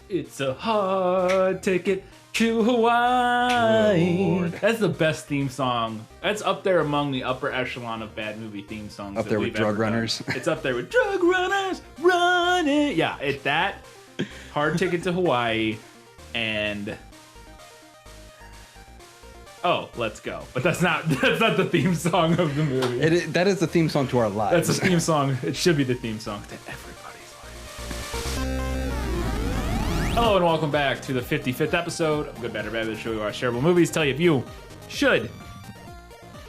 It's a hard ticket to Hawaii. Lord. That's the best theme song. That's up there among the upper echelon of bad movie theme songs. Up there with Drug Runners. It's up there with Drug Runners, Running. Yeah, it's that. Hard Ticket to Hawaii, and oh, Let's Go. But that's not the theme song of the movie. That is the theme song to our lives. That's the theme song. It should be the theme song to everybody's life. Hello and welcome back to the 55th episode of Good Bad or Bad, the show where we watch shareable movies, tell you if you should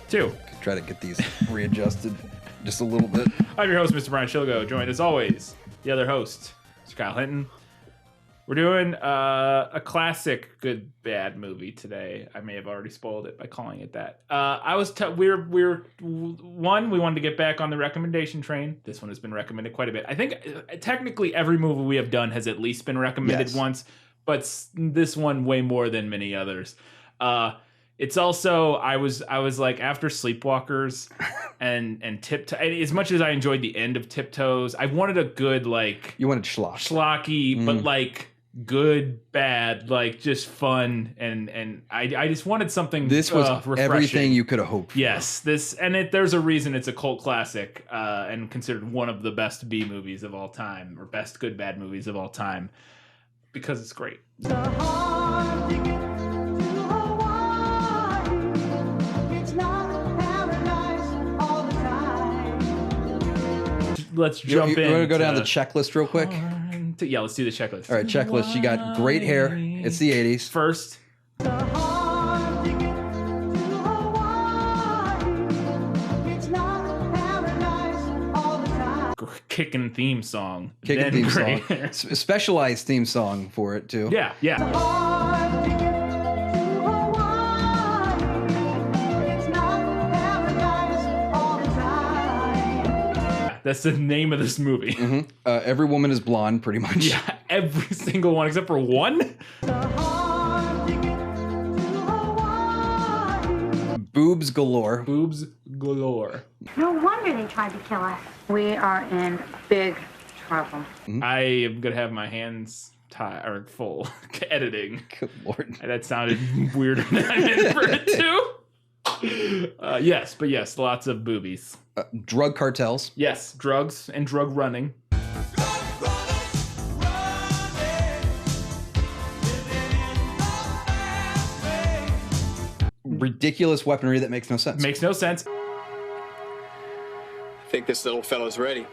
too. Try to get these readjusted just a little bit. I'm your host, Mr. Brian Shilgo, joined as always, the other host, Mr. Kyle Hinton. We're doing a classic Good Bad movie today. I may have already spoiled it by calling it that. We wanted to get back on the recommendation train. This one has been recommended quite a bit. I think technically every movie we have done has at least been recommended once, but this one way more than many others. It's also I was like, after Sleepwalkers and Tiptoe, as much as I enjoyed the end of Tiptoes, I wanted a good, like, you wanted schlocky, but like good, bad, like just fun, and I just wanted something. This was refreshing. Everything you could have hoped for. Yes, there's a reason it's a cult classic and considered one of the best B movies of all time, or best good bad movies of all time, because it's great. Let's jump in. You want to go down the checklist real quick? Yeah, let's do the checklist. All right, checklist. You got great hair. It's the 80s. First. Kicking theme song. Kicking theme song. Specialized theme song for it, too. Yeah, yeah. That's the name of this movie. Mm-hmm. Every woman is blonde, pretty much. Yeah, every single one except for one. Boobs galore. Boobs galore. No wonder they tried to kill us. We are in big trouble. Mm-hmm. I am gonna have my hands tied or full editing. Good Lord, that sounded weirder than I meant for it to. Yes, lots of boobies. Drug cartels. Yes, drugs and drug running. Ridiculous weaponry that makes no sense. Makes no sense. I think this little fellow's ready.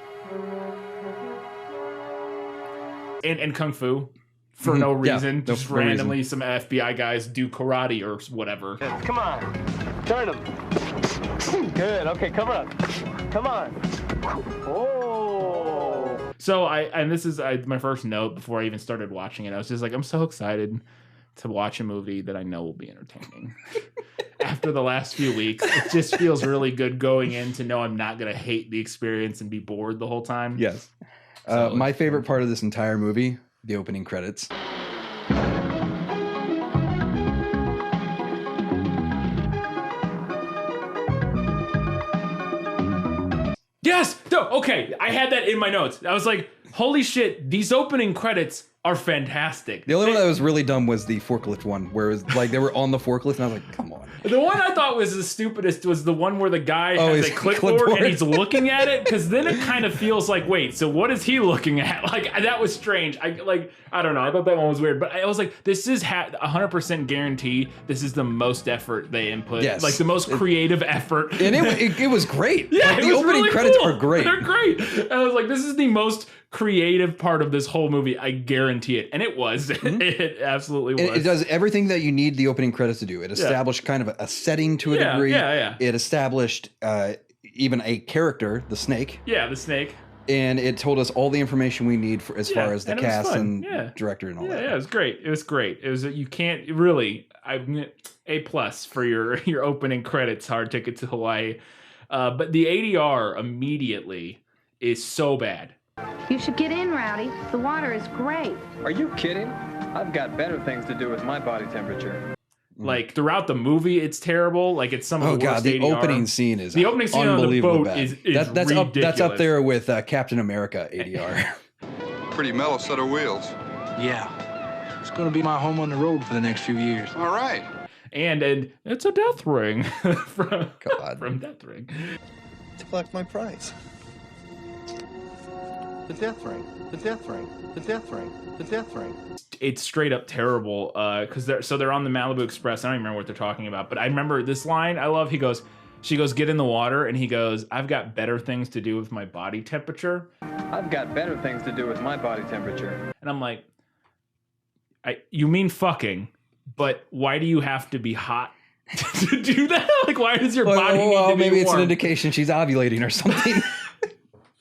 And Kung Fu. For no reason. Yeah, just randomly some FBI guys do karate or whatever. Come on. Turn them. Good. Okay, come on. Come on. Oh. So this is my first note before I even started watching it. I was just like, I'm so excited to watch a movie that I know will be entertaining. After the last few weeks, it just feels really good going in to know I'm not going to hate the experience and be bored the whole time. Yes. So, my favorite part of this entire movie, the opening credits. Yes! No, okay, I had that in my notes. I was like, holy shit, these opening credits are fantastic. The only one that was really dumb was the forklift one, where it was like they were on the forklift, and I was like, come on. The one I thought was the stupidest was the one where the guy has a clipboard and he's looking at it, because then it kind of feels like, wait, so what is he looking at? Like, that was strange. I don't know. I thought that one was weird, but I was like, this is 100% guarantee. This is the most effort they input. Yes. Like the most creative effort. And it was great. Yeah, like, the opening really credits cool. are great. They're great. And I was like, this is the most creative part of this whole movie. I guarantee it. And it was. Mm-hmm. It absolutely was. It does everything that you need the opening credits to do. It established kind of a setting to a degree. Yeah. It established even a character, the snake. Yeah, the snake. And it told us all the information we need for as far as the cast and director and all that. Yeah, it was great. It was great. It was, you can't really, A+ for your opening credits, Hard Ticket to Hawaii. But the ADR immediately is so bad. You should get in, Rowdy. The water is great. Are you kidding? I've got better things to do with my body temperature. Like throughout the movie, it's terrible. Like it's some of the worst God, the ADR. opening scene is the opening scene on the boat is that's ridiculous. That's up there with Captain America ADR. Pretty mellow set of wheels. Yeah, It's going to be my home on the road for the next few years. All right. And it's a death ring from Death Ring. To collect my prize. The death ring. The death ring. The death ring. The death ring. It's straight up terrible because they're on the Malibu Express. I don't even remember what they're talking about, but I remember this line I love. She goes, get in the water, and he goes, I've got better things to do with my body temperature. I've got better things to do with my body temperature. And I'm like, you mean fucking, but why do you have to be hot to do that? Like, why does your body need to be maybe it's warm? an indication she's ovulating or something.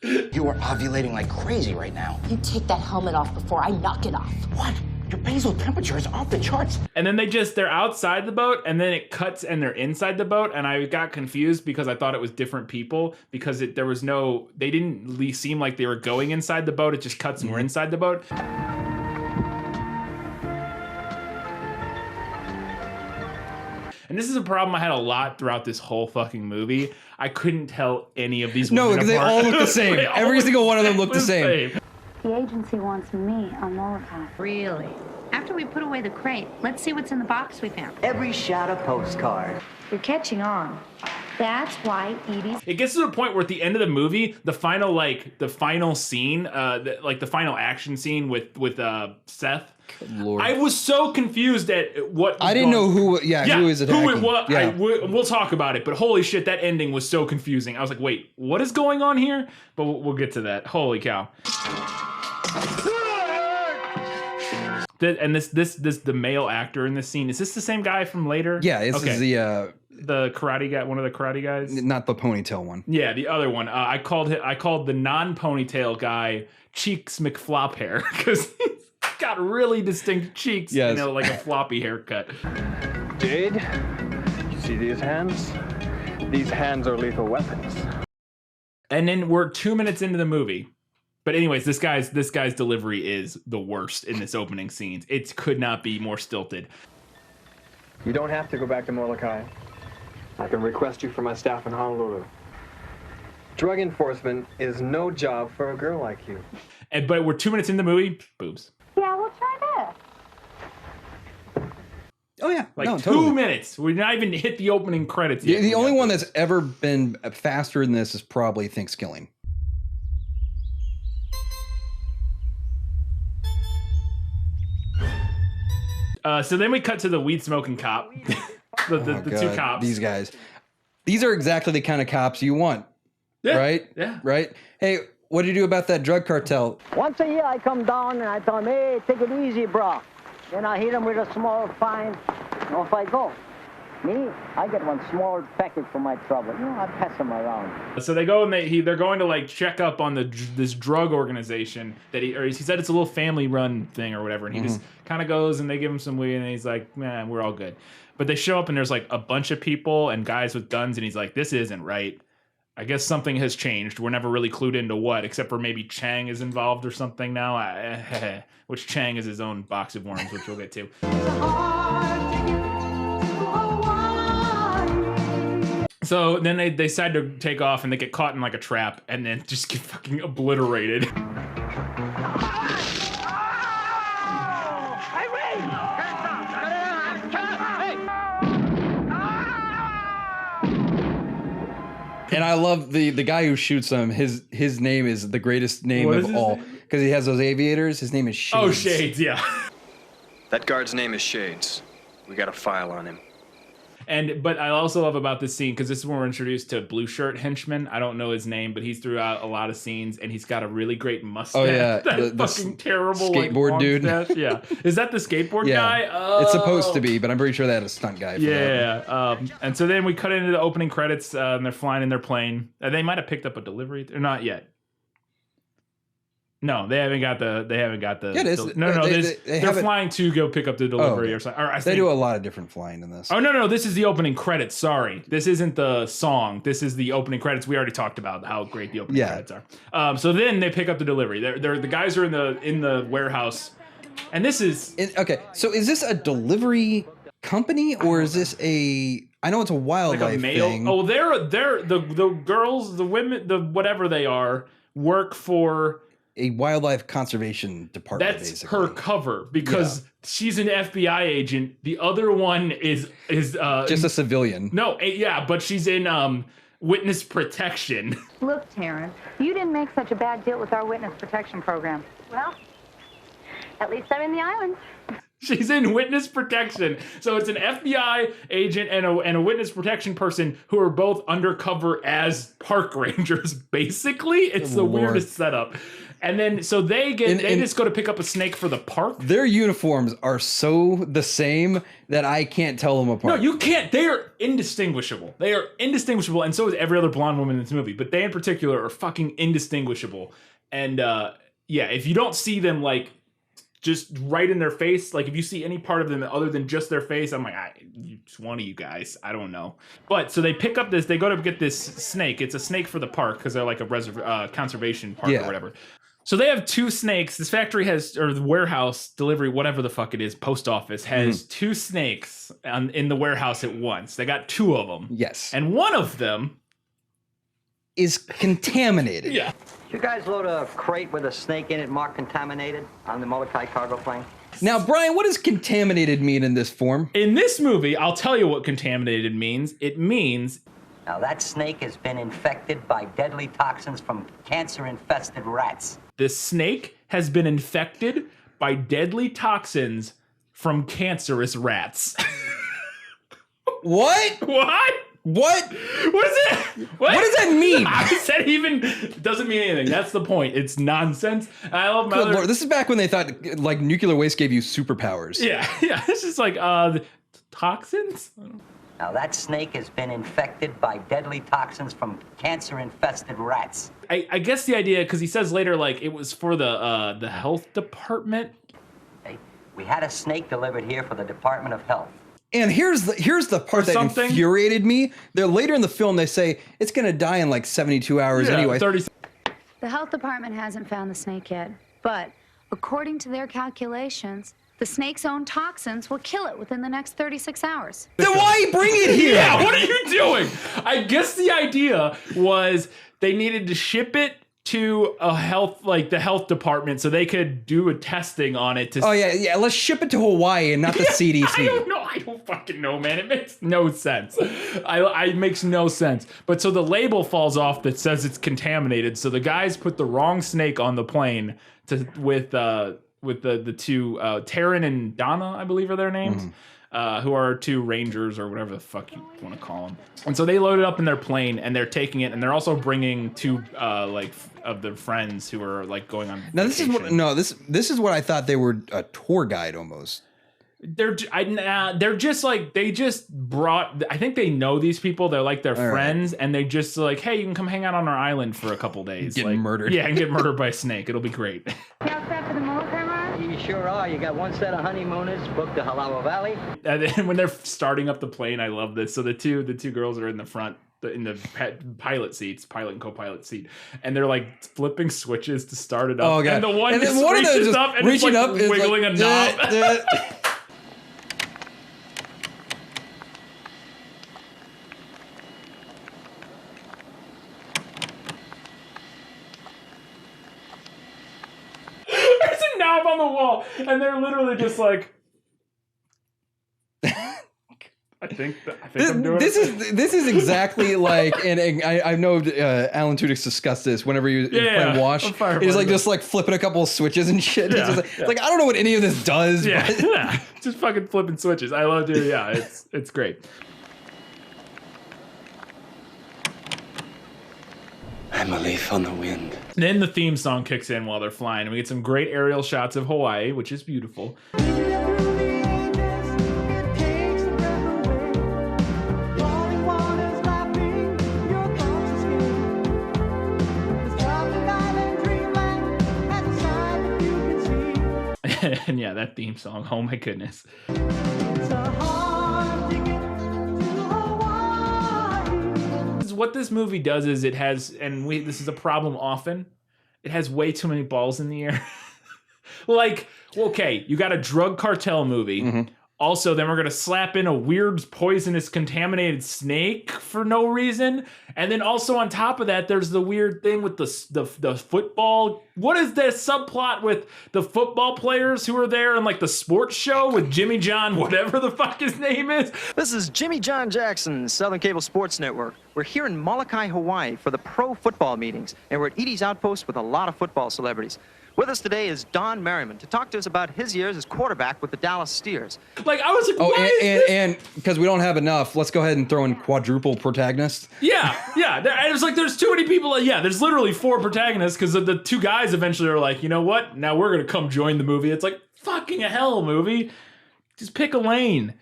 You are ovulating like crazy right now. You take that helmet off before I knock it off. What? Your basal temperature is off the charts. And then they're outside the boat, and then it cuts and they're inside the boat, and I got confused because I thought it was different people because they didn't seem like they were going inside the boat. It just cuts and we're inside the boat. And this is a problem I had a lot throughout this whole fucking movie. I couldn't tell any of these women because they all look the same. Every single one of them look the same. The agency wants me on Molokai. Really? After we put away the crate, let's see what's in the box we found. Every shot a postcard. You're catching on. That's why Edie's... It gets to the point where at the end of the movie, the final scene, the final action scene with Seth. Lord. I was so confused at what I didn't know who. Who is attacking? Who it was. Yeah. We'll talk about it, but holy shit, that ending was so confusing. I was like, wait, what is going on here? But we'll get to that. Holy cow. And the male actor in this scene, is this the same guy from later? Yeah, this is the karate guy, one of the karate guys. Not the ponytail one. Yeah, the other one. I called the non-ponytail guy Cheeks McFlop hair because he's got really distinct cheeks. Yes. Like a floppy haircut. Jade, you see these hands? These hands are lethal weapons. And then we're 2 minutes into the movie. But anyways, this guy's delivery is the worst in this opening scenes. It could not be more stilted. You don't have to go back to Molokai. I can request you for my staff in Honolulu. Drug enforcement is no job for a girl like you. But we're 2 minutes in the movie, boobs. Yeah, we'll try this. Oh yeah, like 2 totally. minutes. We're not even hit the opening credits yet. The only one that's ever been faster than this is probably Thanksgiving. So then we cut to the weed smoking cop, the two cops. These guys, these are exactly the kind of cops you want, right? Yeah. Right. Hey, what do you do about that drug cartel? Once a year I come down and I tell him, hey, take it easy, bro. Then I hit him with a small fine. Off I go. Me, I get one small packet for my trouble. I pass them around. So they go and they're going to like check up on this drug organization that he said it's a little family run thing or whatever, and he just kind of goes and they give him some weed and he's like, man, we're all good. But they show up and there's like a bunch of people and guys with guns and he's like, this isn't right. I guess something has changed. We're never really clued into what, except for maybe Chang is involved or something now. Which Chang is his own box of worms, which we'll get to. So then they decide to take off and they get caught in like a trap and then just get fucking obliterated. And I love the guy who shoots him. His name is the greatest name of all because he has those aviators. His name is Shades. Oh, Shades, yeah. That guard's name is Shades. We got a file on him. But I also love about this scene because this is when we're introduced to Blue Shirt Henchman. I don't know his name, but he's throughout a lot of scenes, and he's got a really great mustache. Oh yeah, that fucking terrible skateboard like, dude. Mustache. Yeah, is that the skateboard guy? Oh. It's supposed to be, but I'm pretty sure that a stunt guy. And so then we cut into the opening credits, and they're flying in their plane. They might have picked up a delivery, or not yet. No, they haven't got the. Yeah, it is. They're flying to go pick up the delivery or something. They do a lot of different flying in this. Oh no, this is the opening credits. Sorry, this isn't the song. This is the opening credits. We already talked about how great the opening credits are. So then they pick up the delivery. The guys are in the warehouse, and this is okay. So is this a delivery company or is this a? I know it's a wildlife thing. Oh, they're the girls, the women, the whatever they are work for a wildlife conservation department. That's basically her cover because she's an FBI agent. The other one is just a civilian. No, yeah, but she's in witness protection. Look, Taryn, you didn't make such a bad deal with our witness protection program. Well, at least I'm in the island. She's in witness protection. So it's an FBI agent and a witness protection person who are both undercover as park rangers, basically. It's the weirdest setup. And then, so they just go to pick up a snake for the park. Their uniforms are so the same that I can't tell them apart. No, you can't. They are indistinguishable. They are indistinguishable, and so is every other blonde woman in this movie. But they in particular are fucking indistinguishable. And yeah, if you don't see them like just right in their face, like if you see any part of them other than just their face, I'm like, it's one of you guys. I don't know. But so they pick up this, they go to get this snake. It's a snake for the park because they're like a conservation park or whatever. So they have two snakes. This factory has, or the warehouse, delivery, whatever the fuck it is, post office, has two snakes in the warehouse at once. They got two of them. Yes. And one of them is contaminated. Yeah. You guys load a crate with a snake in it marked contaminated on the Molokai cargo plane? Now, Brian, what does contaminated mean in this form? In this movie, I'll tell you what contaminated means. It means... Now, that snake has been infected by deadly toxins from cancer-infested rats. The snake has been infected by deadly toxins from cancerous rats. What? What? What? What is it? What does that mean? I said even doesn't mean anything. That's the point. It's nonsense. I love my Lord, this is back when they thought like nuclear waste gave you superpowers. Yeah. It's just like toxins. Now, that snake has been infected by deadly toxins from cancer-infested rats. I guess the idea, because he says later, like, it was for the health department. Hey, we had a snake delivered here for the Department of Health. And here's the part that infuriated me. They're later in the film, they say it's going to die in like 72 hours anyway. 30. The health department hasn't found the snake yet, but according to their calculations, the snake's own toxins will kill it within the next 36 hours. Then why bring it here? Yeah, what are you doing? I guess the idea was they needed to ship it to a the health department so they could do a testing on it. Oh yeah, let's ship it to Hawaii and not the CDC. I don't fucking know, man. It makes no sense. It makes no sense. But so the label falls off that says it's contaminated. So the guys put the wrong snake on the plane with the two Taryn and Donna, I believe are their names, who are two rangers or whatever the fuck you want to call them. And so they load it up in their plane and they're taking it, and they're also bringing two of their friends who are like going on. Now this is what I thought they were, a tour guide almost. They're just like, they just brought, I think they know these people, they're like their friends, and they just like, hey, you can come hang out on our island for a couple days. Get murdered. Yeah, and get murdered by a snake. It'll be great. You all set for the Molokai ride? You sure are. You got one set of honeymooners booked to Halawa Valley. And then when they're starting up the plane, I love this. So the two girls are in the front, in the pilot seats, pilot and co-pilot seat, and they're like flipping switches to start it up. Oh, God. And the one and just reaches up and reaching it's like up, wiggling like, a knob. There's a knob on the wall, and they're literally just like, I think I'm doing this it. This is exactly like, and I know Alan Tudyk's discussed this whenever you're playing Wash. He's like just like flipping a couple of switches and shit. Yeah, it's like I don't know what any of this does. Yeah, but. yeah. Just fucking flipping switches. I love it. Yeah, it's great. I'm a leaf on the wind. Then the theme song kicks in while they're flying, and we get some great aerial shots of Hawaii, which is beautiful. And yeah, that theme song, oh my goodness. What this movie does is it has, and this is a problem often, it has way too many balls in the air. Like, okay, you got a drug cartel movie. Also, then we're going to slap in a weird, poisonous, contaminated snake for no reason. And then also on top of that, there's the weird thing with the football. What is this subplot with the football players who are there in like the sports show with Jimmy John, whatever the fuck his name is? This is Jimmy John Jackson, Southern Cable Sports Network. We're here in Molokai, Hawaii for the pro football meetings. And we're at Edie's Outpost with a lot of football celebrities. With us today is Don Merriman to talk to us about his years as quarterback with the Dallas Steers. Like, I was like, and because we don't have enough, let's go ahead and throw in quadruple protagonist. Yeah. It was like, there's too many people. Yeah, there's literally 4 protagonists because the 2 guys eventually are like, you know what? Now we're going to come join the movie. It's like, fucking hell, movie. Just pick a lane.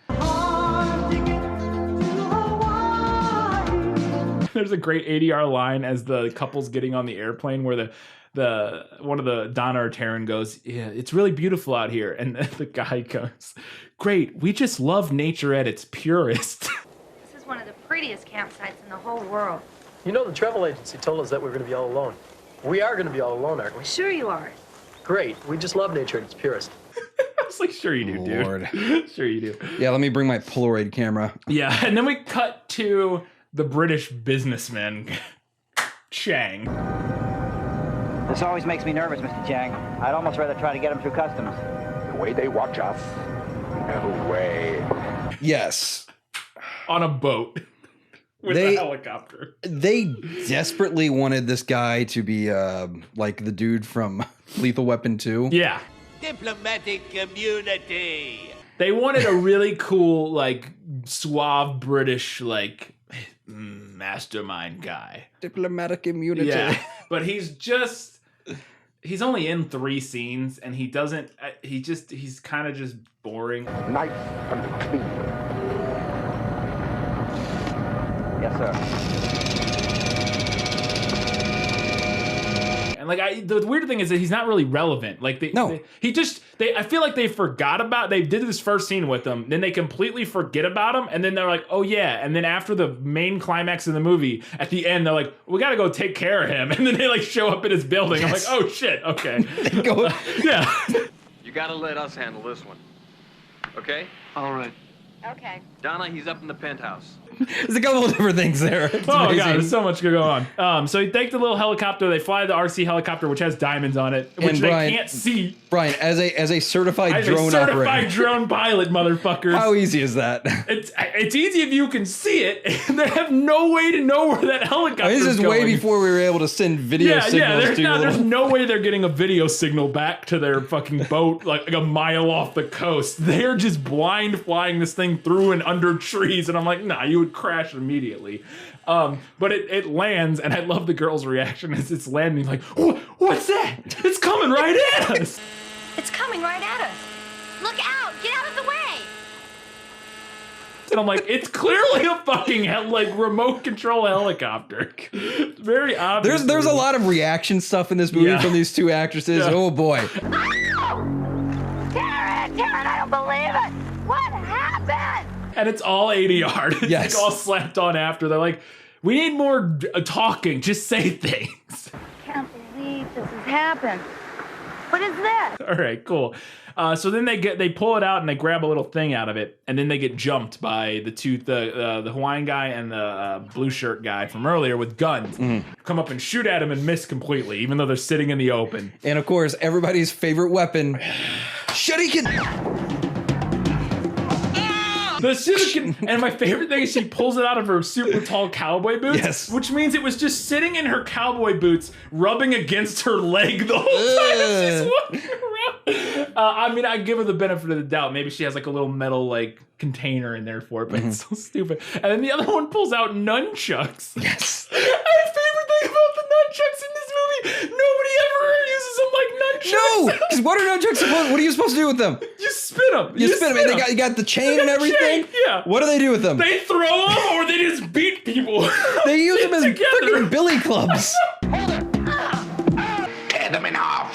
There's a great ADR line as the couple's getting on the airplane where one of the Donna or Taryn goes, yeah, it's really beautiful out here. And the guy goes, great, we just love nature at its purest. This is one of the prettiest campsites in the whole world. You know, the travel agency told us that we were going to be all alone. We are going to be all alone, aren't we? Sure you are. Great. We just love nature at its purest. I was like, sure you do, Lord. dude. Sure you do. Yeah, let me bring my Polaroid camera. Yeah, and then we cut to the British businessman, Chang. This always makes me nervous, Mr. Chang. I'd almost rather try to get him through customs. The way they watch us, no way. Yes. On a boat with a helicopter. They desperately wanted this guy to be like the dude from Lethal Weapon 2. Yeah. Diplomatic community. They wanted a really cool, like, suave British, like, mastermind guy. Diplomatic immunity. Yeah, but he's only in 3 scenes, and he doesn't, he's kind of just boring. Nice and clean. Yes, sir. And like, the weird thing is that he's not really relevant. Like, I feel like they forgot about, they did this first scene with him, then they completely forget about him, and then they're like, oh yeah, and then after the main climax of the movie, at the end, they're like, we gotta go take care of him, and then they like show up at his building. Yes. I'm like, oh shit, okay. Yeah. You gotta let us handle this one. Okay? All right. Okay. Donna, he's up in the penthouse. There's a couple of different things there. It's oh amazing. God, there's so much going on. So they take the little helicopter, they fly the RC helicopter, which has diamonds on it, which they can't see. Brian, as a certified drone operator. Drone pilot, motherfuckers. How easy is that? It's easy if you can see it, and they have no way to know where that helicopter is This is going. way before we were able to send video signals there's no way they're getting a video signal back to their fucking boat like a mile off the coast. They're just blind flying this thing through and under trees, and I'm like, nah, you would crash immediately. But it lands, and I love the girl's reaction as it's landing, like, what's that? It's coming right at us. It's coming right at us. Look out! Get out of the way! And I'm like, it's clearly a fucking remote control helicopter. Very obvious. There's a lot of reaction stuff in this movie from these 2 actresses. Yeah. Oh boy. Taryn, I don't believe it. What happened? And it's all ADR. It's yes. like all slapped on after. They're like, we need more talking. Just say things. Can't believe this has happened. What is this? All right, cool. So then they pull it out and they grab a little thing out of it, and then they get jumped by the Hawaiian guy and the blue shirt guy from earlier with guns. Come up and shoot at him and miss completely, even though they're sitting in the open. And of course, everybody's favorite weapon, shuriken. The shuriken, and my favorite thing is she pulls it out of her super tall cowboy boots, which means it was just sitting in her cowboy boots, rubbing against her leg the whole time as she's walking around. I mean, I give her the benefit of the doubt. Maybe she has like a little metal like container in there for it, but it's so stupid. And then the other one pulls out nunchucks. Yes. My favorite thing about the nunchucks in this movie, nobody ever uses them like nunchucks. No, because what are nunchucks supposed? What are you supposed to do with them? You spin them. You spin them, and you got the chain and everything. Yeah. What do they do with them? They throw them, or they just beat people. They use them as freaking billy clubs. Tear them in half.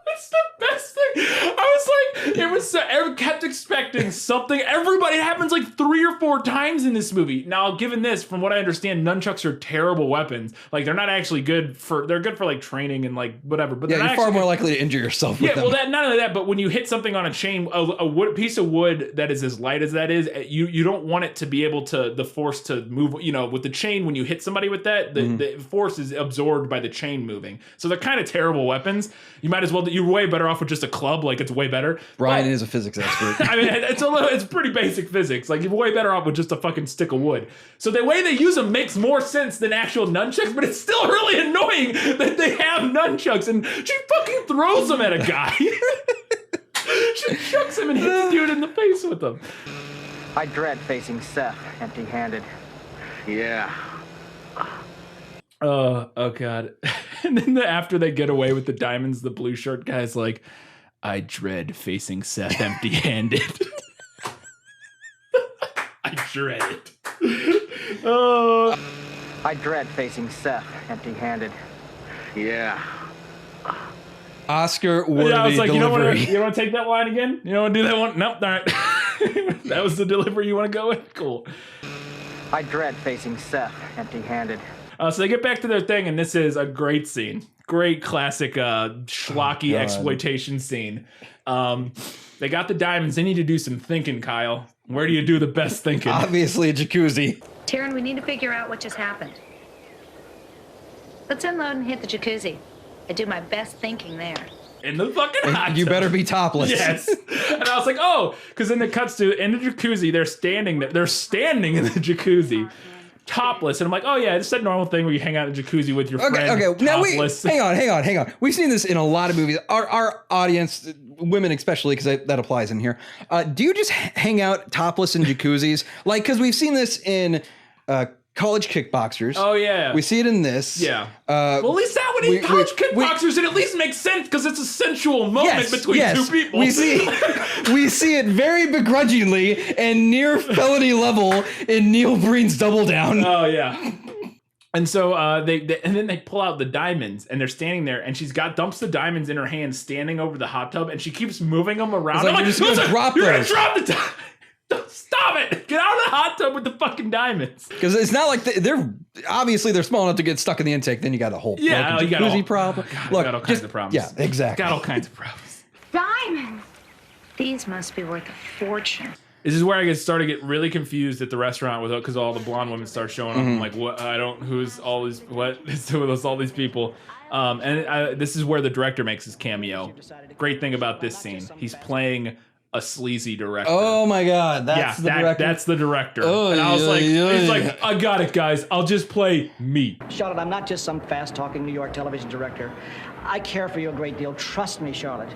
It's the best thing. I was like, it was I kept expecting something. Everybody, it happens like 3 or 4 times in this movie. Now, given this, from what I understand, nunchucks are terrible weapons. Like, they're not actually good for, they're good for like training and like whatever. But yeah, you're far more likely to injure yourself with them. Well, not only that, but when you hit something on a chain, a piece of wood that is as light as that is, you don't want it to be able to, the force to move, you know, with the chain, when you hit somebody with that, the force is absorbed by the chain moving. So they're kind of terrible weapons. You might as well, you're way better off with just a club, like it's way better. Brian is a physics expert. I mean, it's pretty basic physics. Like, you're way better off with just a fucking stick of wood. So the way they use them makes more sense than actual nunchucks, but it's still really annoying that they have nunchucks, and she fucking throws them at a guy. She chucks him and hits the dude in the face with them. I dread facing Seth empty-handed. Yeah. Oh God. And then after they get away with the diamonds, the blue shirt guy's like, I dread facing Seth empty-handed. I dread it. Oh. I dread facing Seth empty-handed. Yeah. Oscar-worthy I was like, delivery. you want to take that line again? You don't want to do that one? Nope. All right. That was the delivery you want to go with? Cool. I dread facing Seth empty-handed. So they get back to their thing, and this is a great scene. Great classic schlocky exploitation scene. They got the diamonds. They need to do some thinking, Kyle. Where do you do the best thinking? Obviously a jacuzzi. Taryn, we need to figure out what just happened. Let's unload and hit the jacuzzi. I do my best thinking there. In the fucking hot tub. You better be topless. Yes. And I was like, oh, because then it cuts to in the jacuzzi. They're standing in the jacuzzi, topless. And I'm like, oh yeah, it's that normal thing where you hang out in the jacuzzi with your friend. Okay. Now hang on. We've seen this in a lot of movies. Our audience, women especially, because that applies in here. Do you just hang out topless in jacuzzis? Like, because we've seen this in college kickboxers. Oh yeah. We see it in this. Yeah. Well, at least that would college kickboxers, it at least makes sense because it's a sensual moment between two people. We see it very begrudgingly and near felony level in Neil Breen's Double Down. Oh yeah. And so and then they pull out the diamonds, and they're standing there, and she's dumps the diamonds in her hand, standing over the hot tub, and she keeps moving them around. Like, you're gonna drop the diamonds. Stop it! Get out of the hot tub with the fucking diamonds. Because it's not like they're obviously they're small enough to get stuck in the intake. Then you got a whole jacuzzi problem. Look, got all kinds of problems. Yeah, exactly. Got all kinds of problems. Diamonds! These must be worth a fortune. This is where I started to get really confused at the restaurant because all the blonde women start showing up. I'm like, what? Who's all these? What is with all these people? This is where the director makes his cameo. Great thing about this scene, he's playing a sleazy director. Oh my God, that's the director. That's the director. And I was like, he's like, I got it, guys. I'll just play me. Charlotte, I'm not just some fast-talking New York television director. I care for you a great deal. Trust me, Charlotte.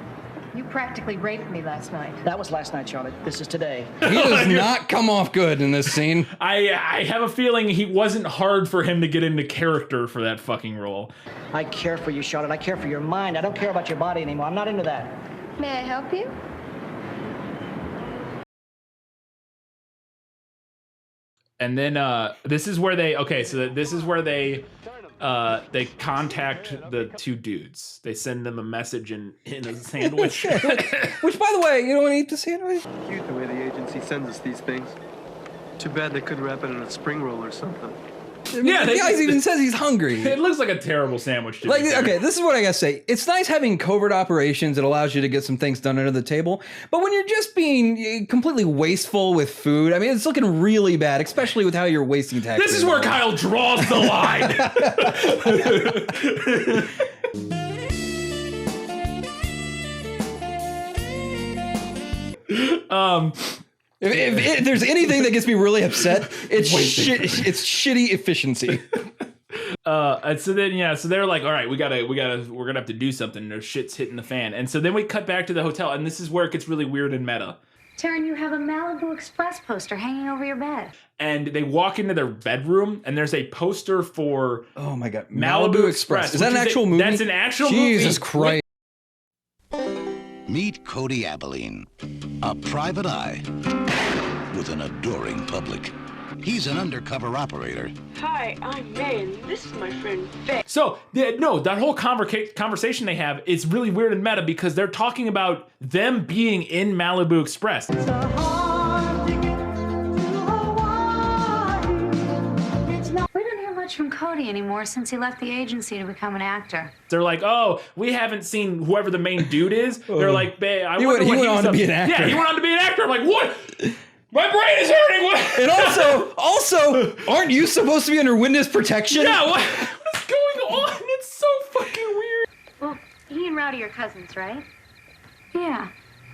You practically raped me last night. That was last night, Charlotte. This is today. He does not come off good in this scene. I have a feeling he wasn't hard for him to get into character for that fucking role. I care for you, Charlotte. I care for your mind. I don't care about your body anymore. I'm not into that. May I help you? And then this is where they contact the two dudes. They send them a message in a sandwich. Which, by the way, you don't want to eat the sandwich? Cute the way the agency sends us these things. Too bad they couldn't wrap it in a spring roll or something. I mean, the guy even says he's hungry. It looks like a terrible sandwich to me. Okay, this is what I gotta say. It's nice having covert operations. It allows you to get some things done under the table. But when you're just being completely wasteful with food, I mean, it's looking really bad, especially with how you're wasting taxes. This is where Kyle draws the line. If there's anything that gets me really upset, it's shitty efficiency. And so then so they're like, all right, we're gonna have to do something. Their shit's hitting the fan. And so then we cut back to the hotel, and this is where it gets really weird and meta. Taryn, you have a Malibu Express poster hanging over your bed. And they walk into their bedroom, and there's a poster for oh my God, Malibu Express. Is that an actual movie? That's an actual movie. Jesus Christ. Meet Cody Abilene, a private eye with an adoring public. He's an undercover operator. Hi, I'm May, and this is my friend Faye. So, no, that whole conversation they have is really weird and meta because they're talking about them being in Malibu Express. We don't hear much from Cody anymore since he left the agency to become an actor. They're like, oh, we haven't seen whoever the main dude is. They're like, babe, He went on to be an actor. Yeah, he went on to be an actor. I'm like, what? My brain is hurting. What? And also, aren't you supposed to be under witness protection? Yeah, what is going on? It's so fucking weird. Well, he and Rowdy are cousins, right? Yeah.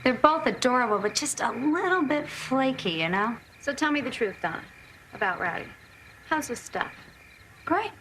They're both adorable, but just a little bit flaky, you know? So tell me the truth, Donna, about Rowdy. How's his stuff? Great.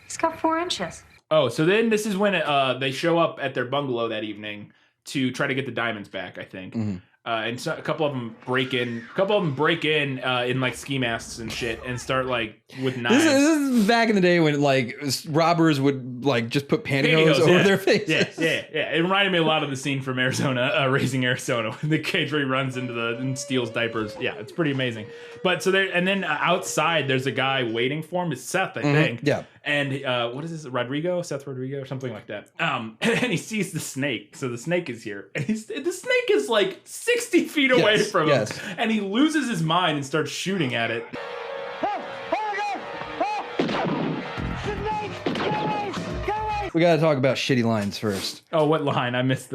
He's got 4 inches. Oh, so then this is when they show up at their bungalow that evening to try to get the diamonds back, I think. Mm-hmm. And so a couple of them break in. In like ski masks and shit, and start like with knives. This is back in the day when like robbers would like just put pantyhose over their faces. Yeah. It reminded me a lot of the scene from Arizona, Raising Arizona, when the cage where he runs into and steals diapers. Yeah, it's pretty amazing. But so there, and then outside there's a guy waiting for him. It's Seth, I think. Yeah. And what is this? Seth Rodrigo, or something like that. And he sees the snake. So the snake is here, and the snake is like 60 feet away from him, and he loses his mind and starts shooting at it. We got to talk about shitty lines first. Oh, what line? I missed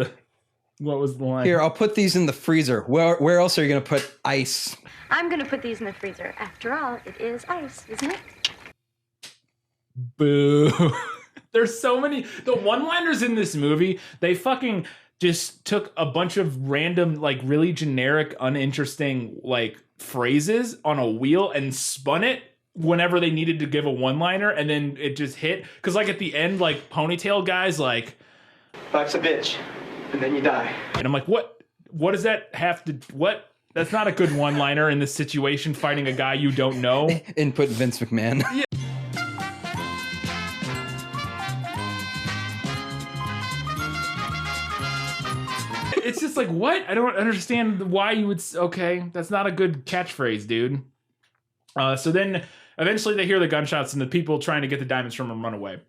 what was the line? Here, I'll put these in the freezer. Where else are you going to put ice? I'm gonna put these in the freezer. After all, it is ice, isn't it? Boo. There's so many. The one-liners in this movie, they fucking just took a bunch of random, like really generic, uninteresting, like phrases on a wheel and spun it whenever they needed to give a one-liner, and then it just hit. Because like at the end, like PONYTAIL guy's like, life's a bitch, and then you die. And I'm like, what does that have to, what? That's not a good one-liner in this situation, fighting a guy you don't know. Input Vince McMahon. Yeah. It's just like, what? I don't understand why you would, okay, that's not a good catchphrase, dude. So then eventually they hear the gunshots and the people trying to get the diamonds from him run away.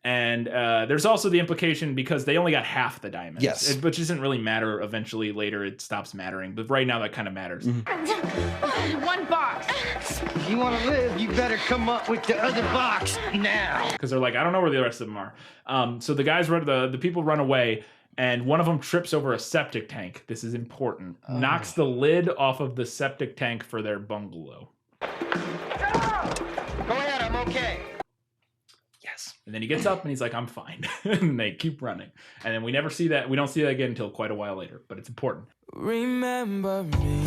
And there's also the implication because they only got half the diamonds. Yes. Which doesn't really matter. Eventually, later, it stops mattering. But right now, that kind of matters. One box. If you want to live, you better come up with the other box now. Because they're like, I don't know where the rest of them are. So the guys run, the people run away, and one of them trips over a septic tank. This is important. Knocks the lid off of the septic tank for their bungalow. Go ahead, I'm okay. Yes. And then he gets up and he's like, I'm fine. And they keep running. And then we never see that. We don't see that again until quite a while later, but it's important. Remember me,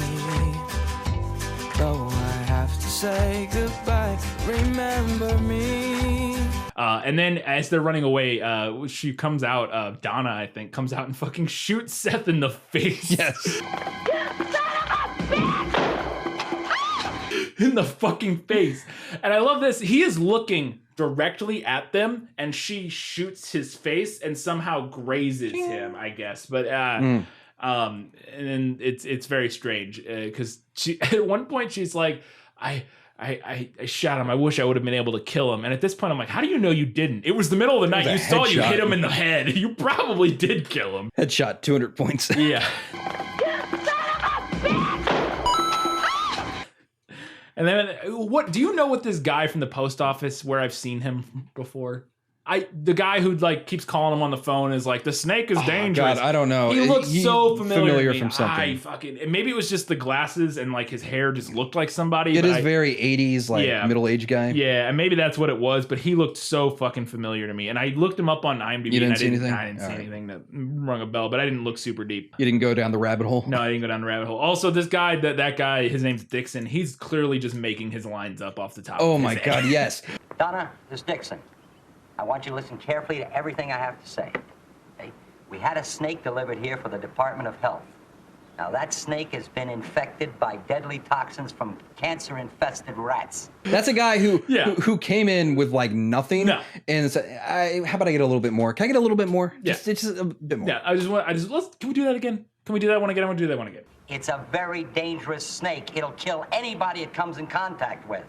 though I have to say goodbye. Remember me. And then as they're running away, she comes out, Donna, I think, comes out and fucking shoots Seth in the face. Yes. In the fucking face. And I love this. He is looking directly at them, and she shoots his face and somehow grazes him, I guess. But and then it's very strange because she at one point she's like, I shot him. I wish I would have been able to kill him. And at this point, I'm like, how do you know you didn't? It was the middle of the night. You saw you hit him in the head. You probably did kill him. Headshot, 200 points. Yeah. And then, what do you know what this guy from the post office where I've seen him before? The guy who like keeps calling him on the phone is like, the snake is dangerous. God, I don't know. He looks so familiar from something. Maybe it was just the glasses and like his hair just looked like somebody. It is very 80s, like middle-aged guy. Yeah, and maybe that's what it was, but he looked so fucking familiar to me. And I looked him up on IMDb. You didn't see anything? I didn't see anything that rung a bell, but I didn't look super deep. You didn't go down the rabbit hole? No, I didn't go down the rabbit hole. Also, this guy, that guy, his name's Dixon. He's clearly just making his lines up off the top of his my head. God, yes. Donna, this is Dixon. I want you to listen carefully to everything I have to say. Okay? We had a snake delivered here for the Department of Health. Now, that snake has been infected by deadly toxins from cancer-infested rats. That's a guy who came in with like nothing and said, how about I get a little bit more? Can I get a little bit more? Yeah. Just a bit more. Yeah, can we do that again? Can we do that one again? I want to do that one again. It's a very dangerous snake. It'll kill anybody it comes in contact with.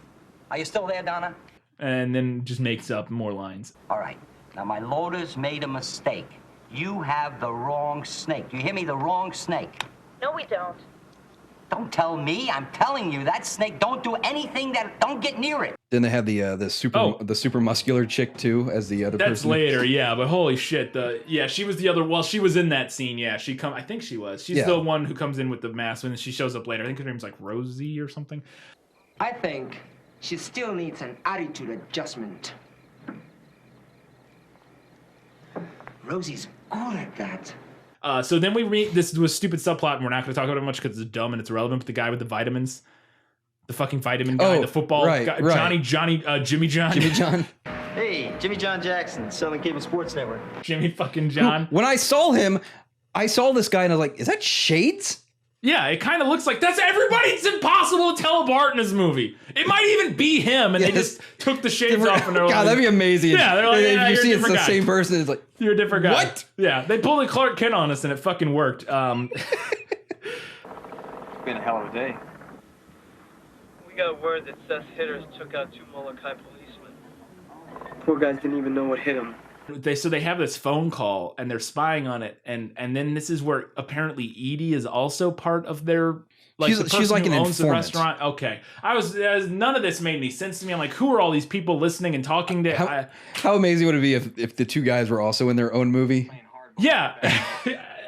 Are you still there, Donna? And then just makes up more lines. All right. Now, my loaders made a mistake. You have the wrong snake. Do you hear me? The wrong snake. No, we don't. Don't tell me. I'm telling you, that snake, don't do anything don't get near it. Then they have the super muscular chick too as the other person. That's later, yeah. But holy shit, she was the other. Well, she was in that scene. Yeah, I think she was. She's the one who comes in with the mask when she shows up later. I think her name's like Rosie or something. I think she still needs an attitude adjustment. Rosie's good at that. So then we read this was a stupid subplot, and we're not going to talk about it much because it's dumb and it's irrelevant. But the guy with the vitamins, the fucking vitamin guy, the football guy, Jimmy John. Jimmy John. Hey, Jimmy John Jackson, Southern Cable Sports Network. Jimmy fucking John. When I saw him, I saw this guy and I was like, is that Shades? Yeah, it kind of looks like that's everybody. It's impossible to tell apart in this movie. It might even be him, and they just took the shades off and they're like, God, that'd be amazing. Yeah, they're like, if you see it's the guy. same person, it's like, you're a different guy. What? Yeah, they pulled a Clark Kent on us, and it fucking worked. It's been a hell of a day. We got word that Seth's hitters took out 2 Molokai policemen. Poor guys didn't even know what hit them. So they have this phone call and they're spying on it, and then this is where apparently Edie is also part of their she's like who an owns informant. the restaurant. Okay, none of this made any sense to me. I'm like, who are all these people listening and talking to? How amazing would it be if the two guys were also in their own movie? Yeah,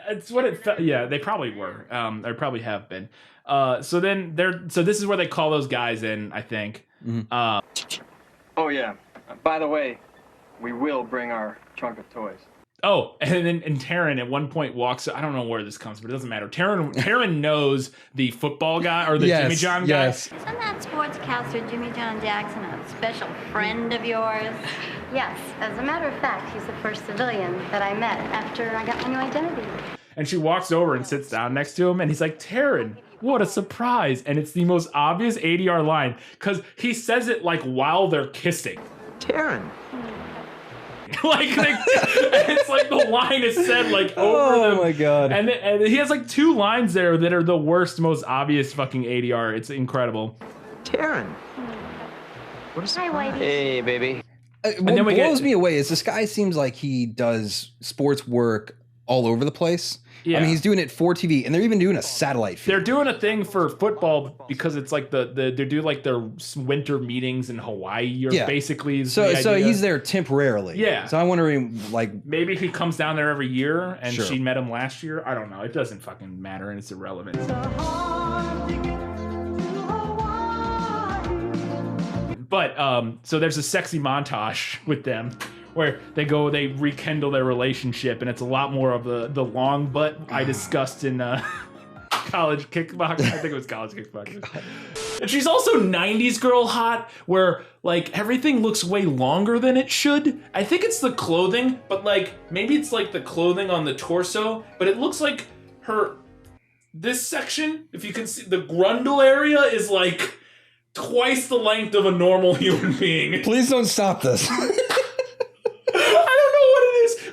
it's what it felt. Yeah, they probably were. Or probably have been. So this is where they call those guys in, I think. Mm-hmm. Oh yeah. By the way, we will bring our trunk of toys. Oh, and Taryn at one point walks. I don't know where this comes, but it doesn't matter. Taryn knows the football guy or the Jimmy John guy. Isn't that sportscaster Jimmy John Jackson a special friend of yours? Yes, as a matter of fact, he's the first civilian that I met after I got my new identity. And she walks over and sits down next to him, and he's like, Taryn, what a surprise. And it's the most obvious ADR line, because he says it like while they're kissing. Taryn. It's like the line is said like over them. Oh my god! And he has like 2 lines there that are the worst, most obvious fucking ADR. It's incredible. Taryn. What is Hi, Whitey. Hey, baby. What blows me away is this guy seems like he does sports work all over the place. Yeah. I mean, he's doing it for TV, and they're even doing a satellite feed. They're doing a thing for football because it's like they do like their winter meetings in Hawaii or basically. So he's there temporarily. Yeah. So I'm wondering, like, maybe he comes down there every year, and Sure. she met him last year. I don't know. It doesn't fucking matter, and it's irrelevant. But so there's a sexy montage with them where they rekindle their relationship, and it's a lot more of the long butt I discussed in college kickboxing. I think it was college kickboxing. And she's also 90s girl hot, where like everything looks way longer than it should. I think it's the clothing, but like maybe it's like the clothing on the torso, but it looks like this section, if you can see, the grundle area is like twice the length of a normal human being. Please don't stop this.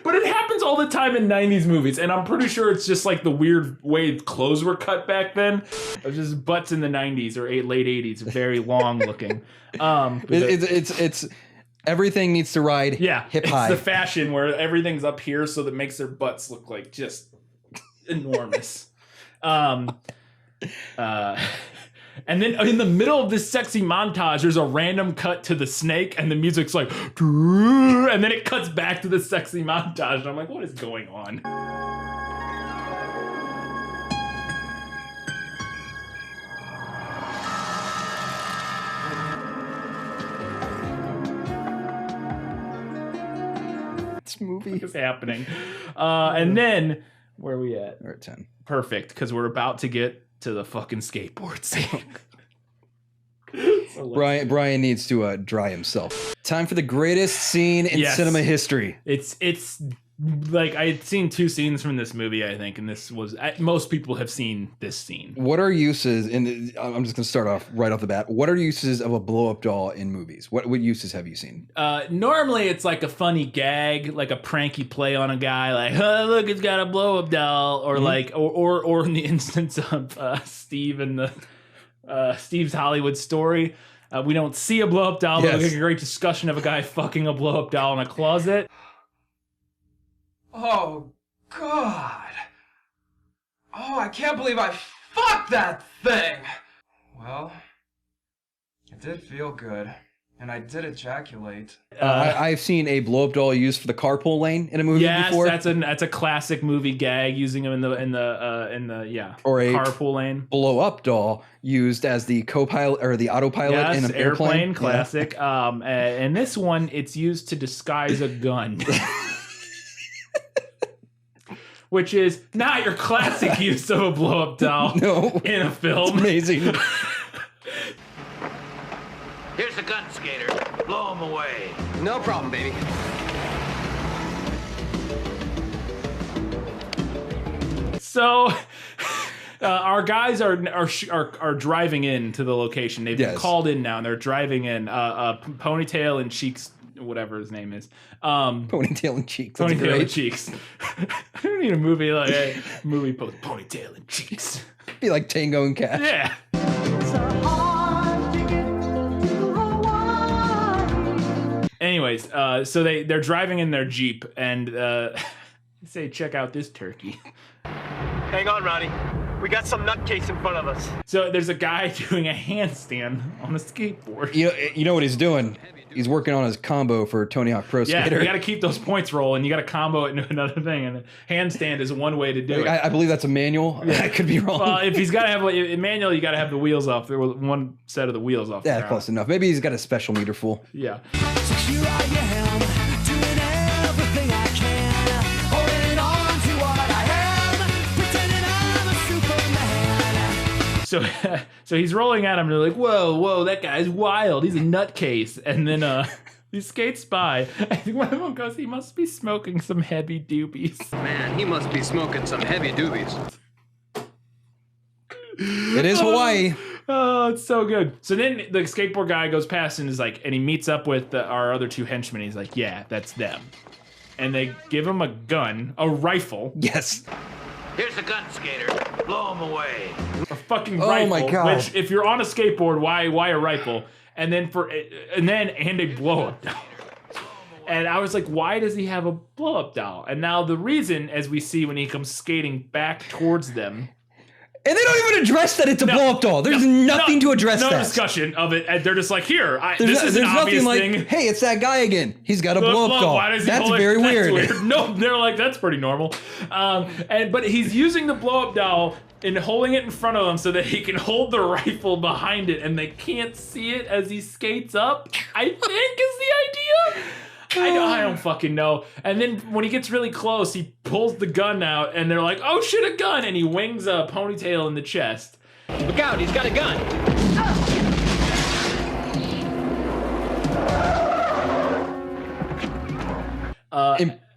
But it happens all the time in 90s movies, and I'm pretty sure it's just like the weird way clothes were cut back then. It was just butts in the 90s or late 80s, very long looking. It's everything needs to ride hip high. It's the fashion where everything's up here, so that makes their butts look like just enormous. And then in the middle of this sexy montage, there's a random cut to the snake, and the music's like, and then it cuts back to the sexy montage. And I'm like, what is going on? This movie is happening. And then, where are we at? We're at 10. Perfect, because we're about to get to the fucking skateboard scene. Brian needs to dry himself. Time for the greatest scene in cinema history. It's like I had seen 2 scenes from this movie, I think, and this was most people have seen this scene. What are uses? And I'm just gonna start off right off the bat. What are uses of a blow up doll in movies? What uses have you seen? Normally, it's like a funny gag, like a pranky play on a guy, like oh, look, it's got a blow up doll, or like, or in the instance of Steve and the Steve's Hollywood Story. We don't see a blow up doll, but we get a great discussion of a guy fucking a blow up doll in a closet. Oh, God. Oh, I can't believe I fucked that thing. Well, it did feel good, and I did ejaculate. I've seen a blow up doll used for the carpool lane in a movie before. Yes, that's a classic movie gag, using them in the or a carpool lane. Blow up doll used as the co-pilot or the autopilot in an airplane. Classic. Yeah. And this one, it's used to disguise a gun. Which is not your classic use of a blow-up doll in a film. It's amazing. Here's the gun, skater. Blow him away. No problem, baby. So, our guys are driving in to the location. They've been called in now, and they're driving in. Ponytail and Cheeks, whatever his name is. Ponytail and Cheeks. That's Ponytail and Cheeks. I don't need a movie like a movie post Ponytail and Cheeks. Be like Tango and Cash. Yeah. Anyways, so they're driving in their Jeep and say, check out this turkey. Hang on, Ronnie. We got some nutcase in front of us. So there's a guy doing a handstand on a skateboard. You know what he's doing? He's working on his combo for Tony Hawk Pro Skater. Yeah, you got to keep those points rolling. You got to combo it into another thing, and handstand is one way to do it. I believe that's a manual. Yeah. I could be wrong. Well, if he's got to have a manual, you got to have the wheels off. There was one set of the wheels off. Yeah, close enough. Maybe he's got a special meter full. Yeah. So here I am, doing everything I can, holding on to what I am, pretending I'm a Superman. So he's rolling at him, and they're like, whoa, that guy's wild. He's a nutcase. And then he skates by. I think one of them goes, he must be smoking some heavy doobies. Man, he must be smoking some heavy doobies. It is Hawaii. Oh, it's so good. So then the skateboard guy goes past and is like, and he meets up with our other 2 henchmen. He's like, yeah, that's them. And they give him a gun, a rifle. Yes. Here's the gun, skater. Blow him away. A fucking rifle. Oh my God. Which, if you're on a skateboard, why a rifle? And then a blow-up doll. And I was like, why does he have a blow-up doll? And now the reason, as we see when he comes skating back towards them. And they don't even address that it's a blow-up doll. There's nothing to address that. No discussion of it. And they're just like, here, this is an obvious thing. Hey, it's that guy again. He's got a blow-up doll. Why does he That's very weird. No, they're like, that's pretty normal. But he's using the blow-up doll and holding it in front of them so that he can hold the rifle behind it, and they can't see it as he skates up, I think is the idea. I don't fucking know. And then when he gets really close, he pulls the gun out, and they're like, oh shit, a gun! And he wings a Ponytail in the chest. Look out, he's got a gun.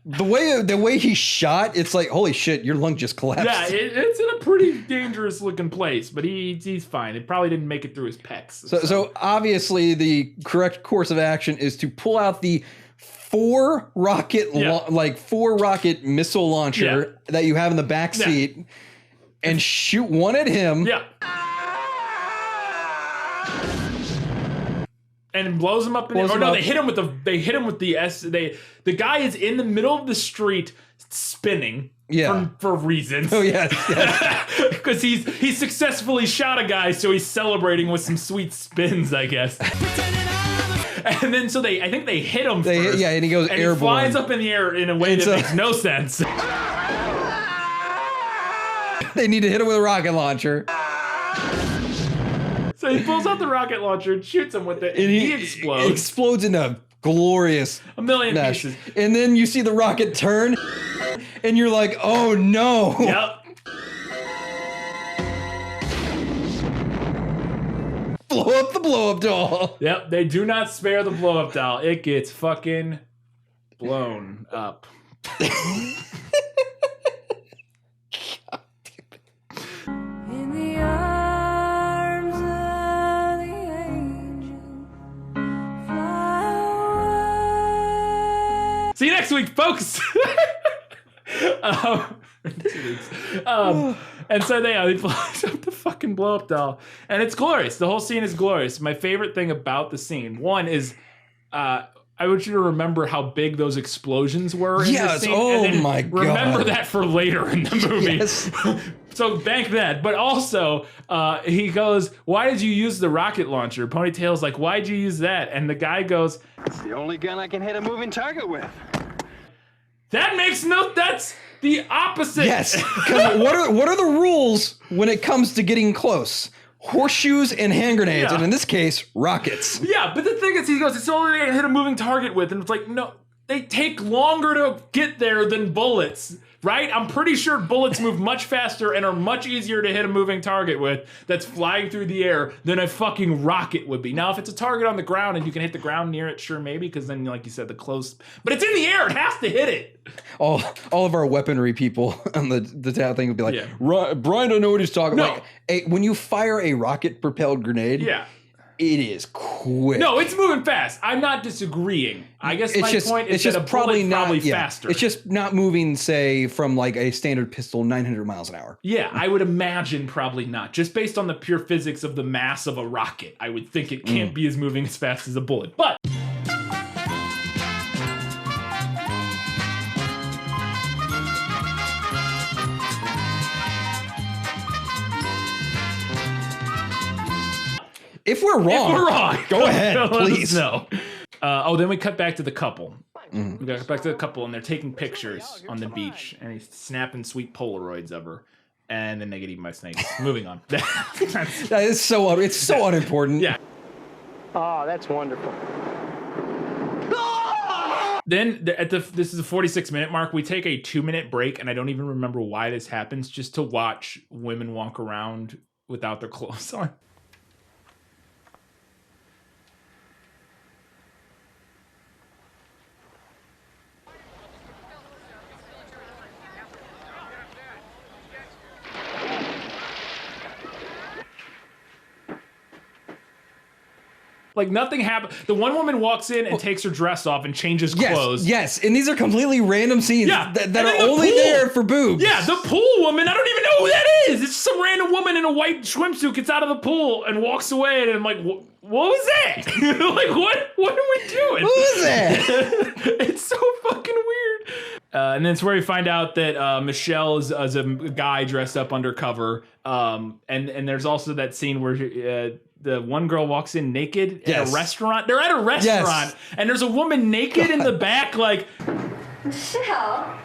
The way he shot, it's like, holy shit, your lung just collapsed. Yeah, it's in a pretty dangerous looking place, but he's fine. It probably didn't make it through his pecs. So obviously the correct course of action is to pull out the 4 rocket missile launcher that you have in the back seat and shoot one at him. Yeah. And blows him up in the, they hit him with the the guy is in the middle of the street spinning for reasons. Oh yes. Because he's successfully shot a guy, so he's celebrating with some sweet spins, I guess. And then I think they hit him first. Yeah, and he goes airborne. He flies up in the air in a way that makes no sense. They need to hit him with a rocket launcher. So he pulls out the rocket launcher and shoots him with it, and he explodes. Explodes in a glorious million pieces. And then you see the rocket turn, and you're like, oh no. Yep. Blow up the blow-up doll. Yep, they do not spare the blow-up doll. It gets fucking blown up. In the arms of the angel, fly away. See you next week, folks. And so they blow up the fucking blow up doll, and it's glorious. The whole scene is glorious. My favorite thing about the scene, one is, I want you to remember how big those explosions were. In the scene, oh and then my god! Remember that for later in the movie. Yes. So bank that. But also, he goes, "Why did you use the rocket launcher?" Ponytail's like, "Why'd you use that?" And the guy goes, "It's the only gun I can hit a moving target with." That makes no. That's the opposite. Yes, because what are the rules when it comes to getting close? Horseshoes and hand grenades, and in this case, rockets. Yeah, but the thing is, he goes, "It's the only thing I can hit a moving target with," and it's like, no, they take longer to get there than bullets, right? I'm pretty sure bullets move much faster and are much easier to hit a moving target with that's flying through the air than a fucking rocket would be. Now, if it's a target on the ground and you can hit the ground near it, sure, maybe, because then, like you said, the close, but it's in the air, it has to hit it. All of our weaponry people on the town thing would be like, Brian don't know what he's talking about. Like, when you fire a rocket-propelled grenade, it is quick. No, it's moving fast. I'm not disagreeing. I guess my point is that a bullet's probably faster. It's just not moving, say, from like a standard pistol 900 miles an hour. Yeah, I would imagine probably not. Just based on the pure physics of the mass of a rocket, I would think it can't be as moving as fast as a bullet. But if we're wrong, go ahead, please. No. Then we cut back to the couple. We got back to the couple, and they're taking pictures on the beach, and he's snapping sweet Polaroids of her, and then they get eaten by snakes. Moving on. That is so it's so unimportant. Yeah. Oh, that's wonderful. Then this is a 46-minute mark. We take a 2-minute break, and I don't even remember why this happens, just to watch women walk around without their clothes on. Like nothing happened. The one woman walks in and takes her dress off and changes clothes. Yes, and these are completely random scenes that are only there for boobs. Yeah, the pool woman, I don't even know who that is. It's some random woman in a white swimsuit gets out of the pool and walks away, and I'm like, what was that? Like, what are we doing? Who is that? It's so fucking weird. And then it's where we find out that Michelle is a guy dressed up undercover. And there's also that scene where the one girl walks in naked at a restaurant. They're at a restaurant, and there's a woman naked in the back, like, Michelle,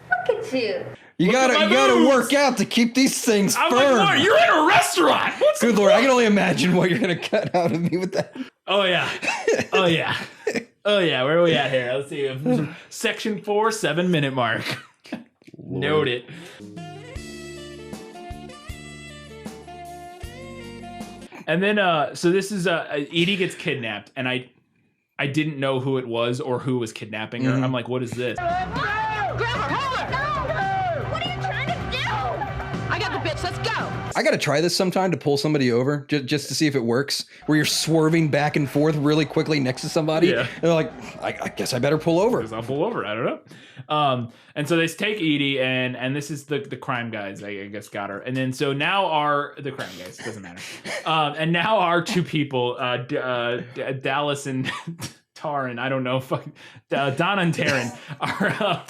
look at you. You gotta work out to keep these things firm. I'm like, what? You're in a restaurant. What's Good Lord, I can only imagine what you're gonna cut out of me with that. Oh yeah. Oh yeah. Oh yeah. Where are we at here? Let's see. Section 4, 7-minute mark. Note it. And then, so this is Edie gets kidnapped, and I didn't know who it was or who was kidnapping her. I'm like, what is this? Grab her, hold her! No! What are you trying to do? I got the bitch, let's go! I gotta try this sometime to pull somebody over, just to see if it works, where you're swerving back and forth really quickly next to somebody. Yeah. And they're like, I guess I better pull over. I'll pull over, I don't know. And so they take Edie, and this is the crime guys, I guess, got her. And then so now the crime guys, doesn't matter. And now our two people, Dallas and Taryn, I don't know, Donna and Taryn are...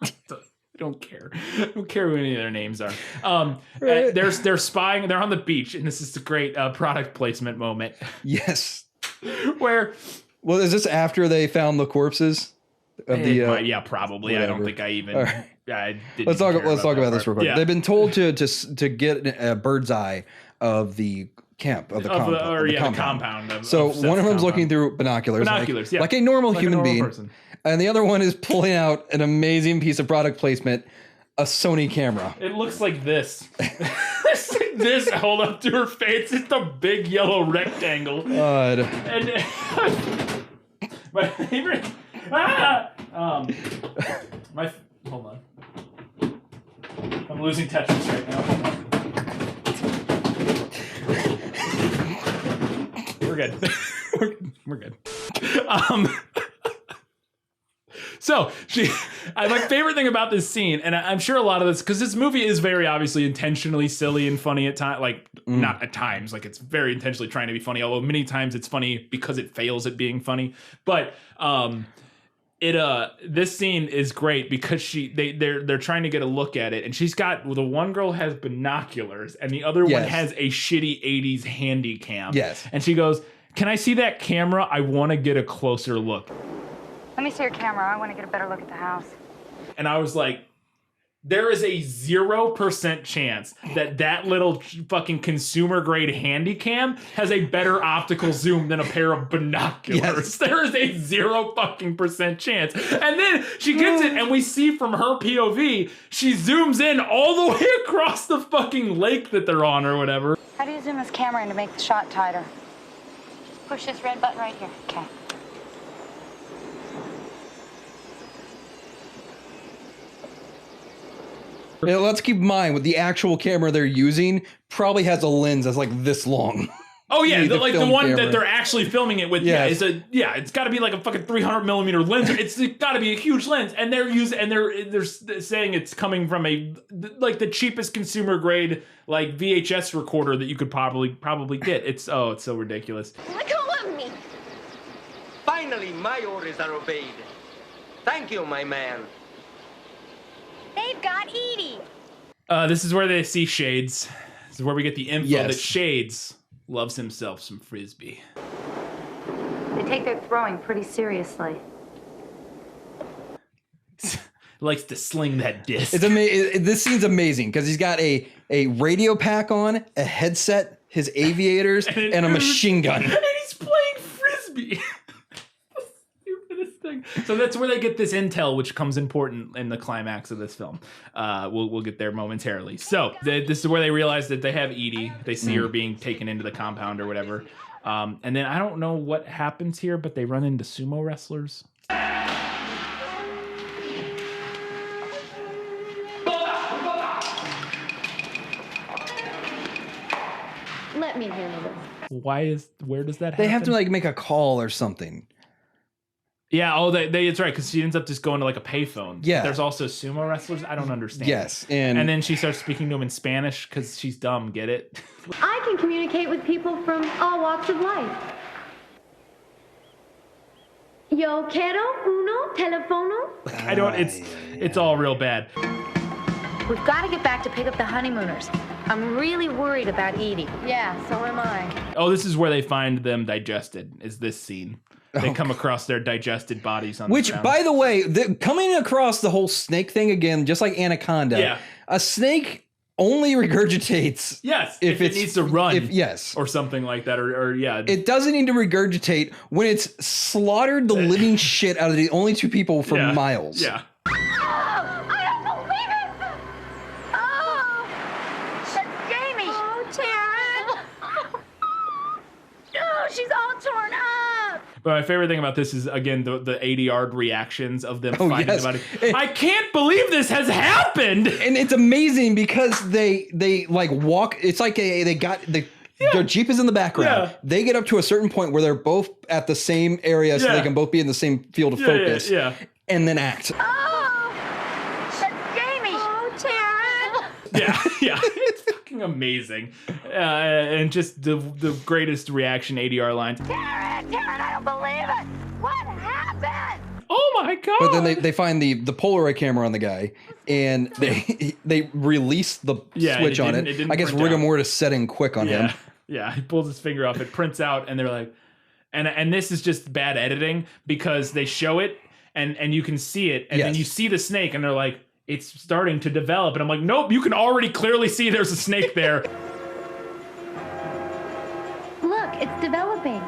I don't care. I don't care who any of their names are. They're spying. They're on the beach, and this is a great product placement moment. Yes. Where? Well, is this after they found the corpses of the? Yeah, probably. Whatever. I don't think I even. Right. I didn't let's talk about this real quick. Yeah. They've been told to get a bird's eye of the camp of the compound. So one of them's looking through binoculars, like a normal human being. Person. And the other one is pulling out an amazing piece of product placement, a Sony camera. It looks like this. It's like this held up to her face. It's a big yellow rectangle. God. And my favorite... Hold on. I'm losing Tetris right now. We're good. We're good. So my favorite thing about this scene, and I'm sure a lot of this, because this movie is very obviously intentionally silly and funny at times, like not at times, like it's very intentionally trying to be funny, although many times it's funny because it fails at being funny. But this scene is great because they're trying to get a look at it, and she's got, the one girl has binoculars and the other one has a shitty 80s handy cam. Yes. And she goes, "Can I see that camera? I want to get a closer look." Let me see your camera. I want to get a better look at the house. And I was like, there is a 0% chance that little fucking consumer grade handy cam has a better optical zoom than a pair of binoculars. Yes. There is a 0% chance. And then she gets it, and we see from her POV, she zooms in all the way across the fucking lake that they're on or whatever. How do you zoom this camera in to make the shot tighter? Push this red button right here. Okay. Yeah, let's keep in mind with the actual camera they're using probably has a lens that's like this long. Oh yeah, the one camera that they're actually filming it with. Yes. It's got to be like a fucking 300mm lens. It's got to be a huge lens, and they're saying it's coming from the cheapest consumer grade like VHS recorder that you could probably get. It's so ridiculous. Let go of me. Finally, my orders are obeyed. Thank you, my man. They've got Edie. This is where they see Shades. This is where we get the info that Shades loves himself some frisbee. They take their throwing pretty seriously. Likes to sling that disc. It's amazing. This scene's amazing because he's got a radio pack on, a headset, his aviators, and a machine gun. And he's playing frisbee. So that's where they get this intel, which comes important in the climax of this film. We'll get there momentarily. So this is where they realize that they have Edie. They see her being taken into the compound or whatever. And then I don't know what happens here, but they run into sumo wrestlers. Let me handle this. Where does that happen? They have to like make a call or something. Yeah, it's right, because she ends up just going to like a payphone. Yeah. There's also sumo wrestlers. I don't understand. Yes. And then she starts speaking to him in Spanish because she's dumb. Get it? I can communicate with people from all walks of life. Yo quiero uno telefono. I don't, it's all real bad. We've got to get back to pick up the honeymooners. I'm really worried about Edie. Yeah, so am I. Oh, this is where they find them digested, is this scene. They come across their digested bodies on the ground. By the way, coming across the whole snake thing again, just like Anaconda, a snake only regurgitates. Yes, if it needs to run. Yes. Or something like that, or It doesn't need to regurgitate when it's slaughtered the living shit out of the only two people for miles. Yeah. She's all torn up. But my favorite thing about this is, again, the 80-yard reactions of them fighting about it. I can't believe this has happened. And it's amazing because they like walk. It's like their Jeep is in the background. Yeah. They get up to a certain point where they're both at the same area, so they can both be in the same field of focus. Yeah. And then act. Oh, that's Jamie. Oh, Taryn. Yeah. It's fucking amazing. And just the greatest reaction 80R lines. Taryn, I don't believe it. What happened? Oh my God. But then they find the Polaroid camera on the guy, and they release the switch on it. I guess rigor mortis setting quick on him. Yeah, he pulls his finger off, it prints out, and they're like, and this is just bad editing because they show it and you can see it, and then you see the snake, and they're like, it's starting to develop, and I'm like, nope, you can already clearly see there's a snake there. Look, it's developing.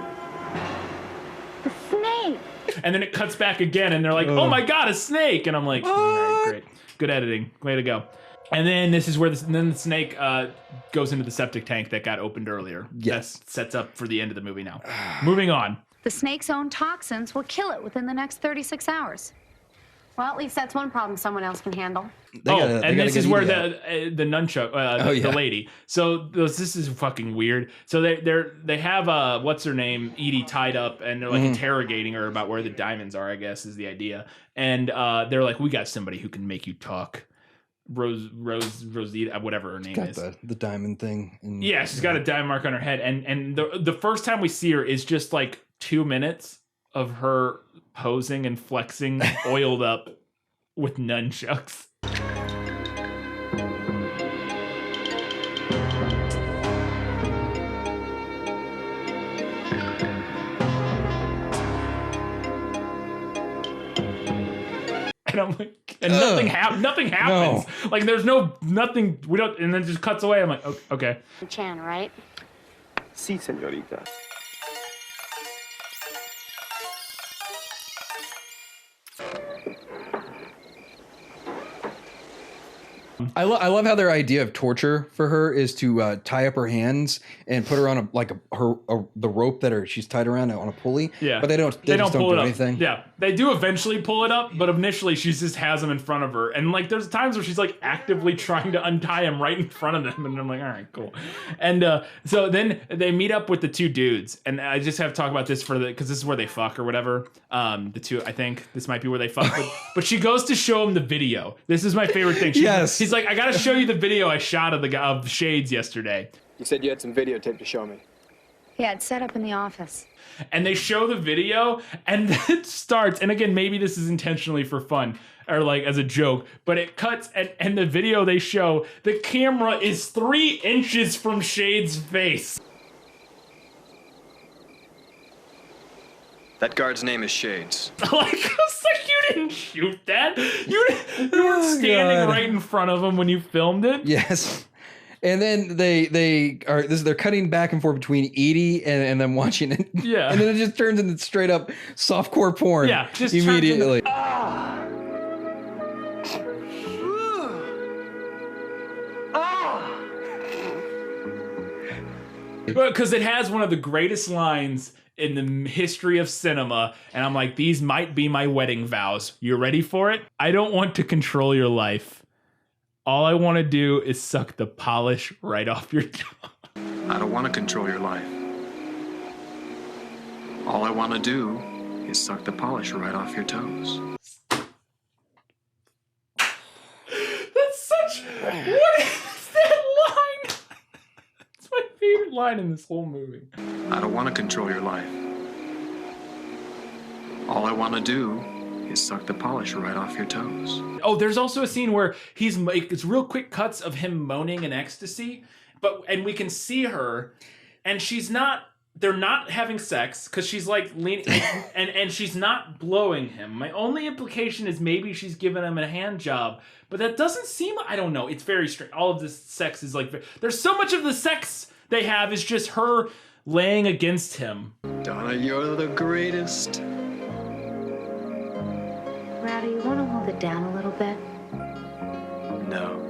The snake. And then it cuts back again, and they're like, oh my God, a snake, and I'm like, all right, great, good editing, way to go. And then this is where the snake goes into the septic tank that got opened earlier. Yes. That sets up for the end of the movie now. Moving on. The snake's own toxins will kill it within the next 36 hours. Well, at least that's one problem someone else can handle. And this is where the nunchuck, the lady. So this is fucking weird. So they have what's her name, Edie, tied up, and they're like interrogating her about where the diamonds are, I guess is the idea. And they're like, we got somebody who can make you talk. Rosita, whatever her name is. The diamond thing. Yeah, she's got a diamond mark on her head. And the first time we see her is just like 2 minutes of her posing and flexing, oiled up with nunchucks. And I'm like, and nothing happens. No. Like there's nothing. We don't, and then it just cuts away. I'm like, okay. Chan, right? Si, señorita. I love how their idea of torture for her is to tie up her hands and put her on the rope that she's tied around on a pulley. Yeah, but they don't pull it up. Anything. Yeah, they do eventually pull it up, but initially she just has them in front of her, and like there's times where she's like actively trying to untie him right in front of them, and I'm like, all right, cool. And so then they meet up with the two dudes, and I just have to talk about this because this is where they fuck or whatever. The two, I think this might be where they fuck, but she goes to show him the video. This is my favorite thing. He's like, I gotta show you the video I shot of Shades yesterday. You said you had some videotape to show me. Yeah, it's set up in the office. And they show the video, and it starts, and again, maybe this is intentionally for fun, or like as a joke, but it cuts, and the video they show, the camera is 3 inches from Shades' face. That guard's name is Shades. Like, I was like, you didn't shoot that. You weren't standing right in front of him when you filmed it. Yes. And then they're cutting back and forth between Edie and them watching it. Yeah. And then it just turns into straight up softcore porn. Yeah, just immediately. Because it has one of the greatest lines in the history of cinema, and I'm like, these might be my wedding vows. You ready for it? I don't want to control your life. All I want to do is suck the polish right off your tongue. I don't want to control your life. All I want to do is suck the polish right off your toes. That's such... What is that line? It's my favorite line in this whole movie. I don't want to control your life. All I want to do is suck the polish right off your toes. Oh, there's also a scene where it's real quick cuts of him moaning in ecstasy, and we can see her, and they're not having sex because she's like leaning, and she's not blowing him. My only implication is maybe she's giving him a hand job, but that doesn't seem, I don't know. It's very strange. All of this sex is like, there's so much of the sex they have is just her laying against him. Donna, you're the greatest. Rowdy, you want to hold it down a little bit? No.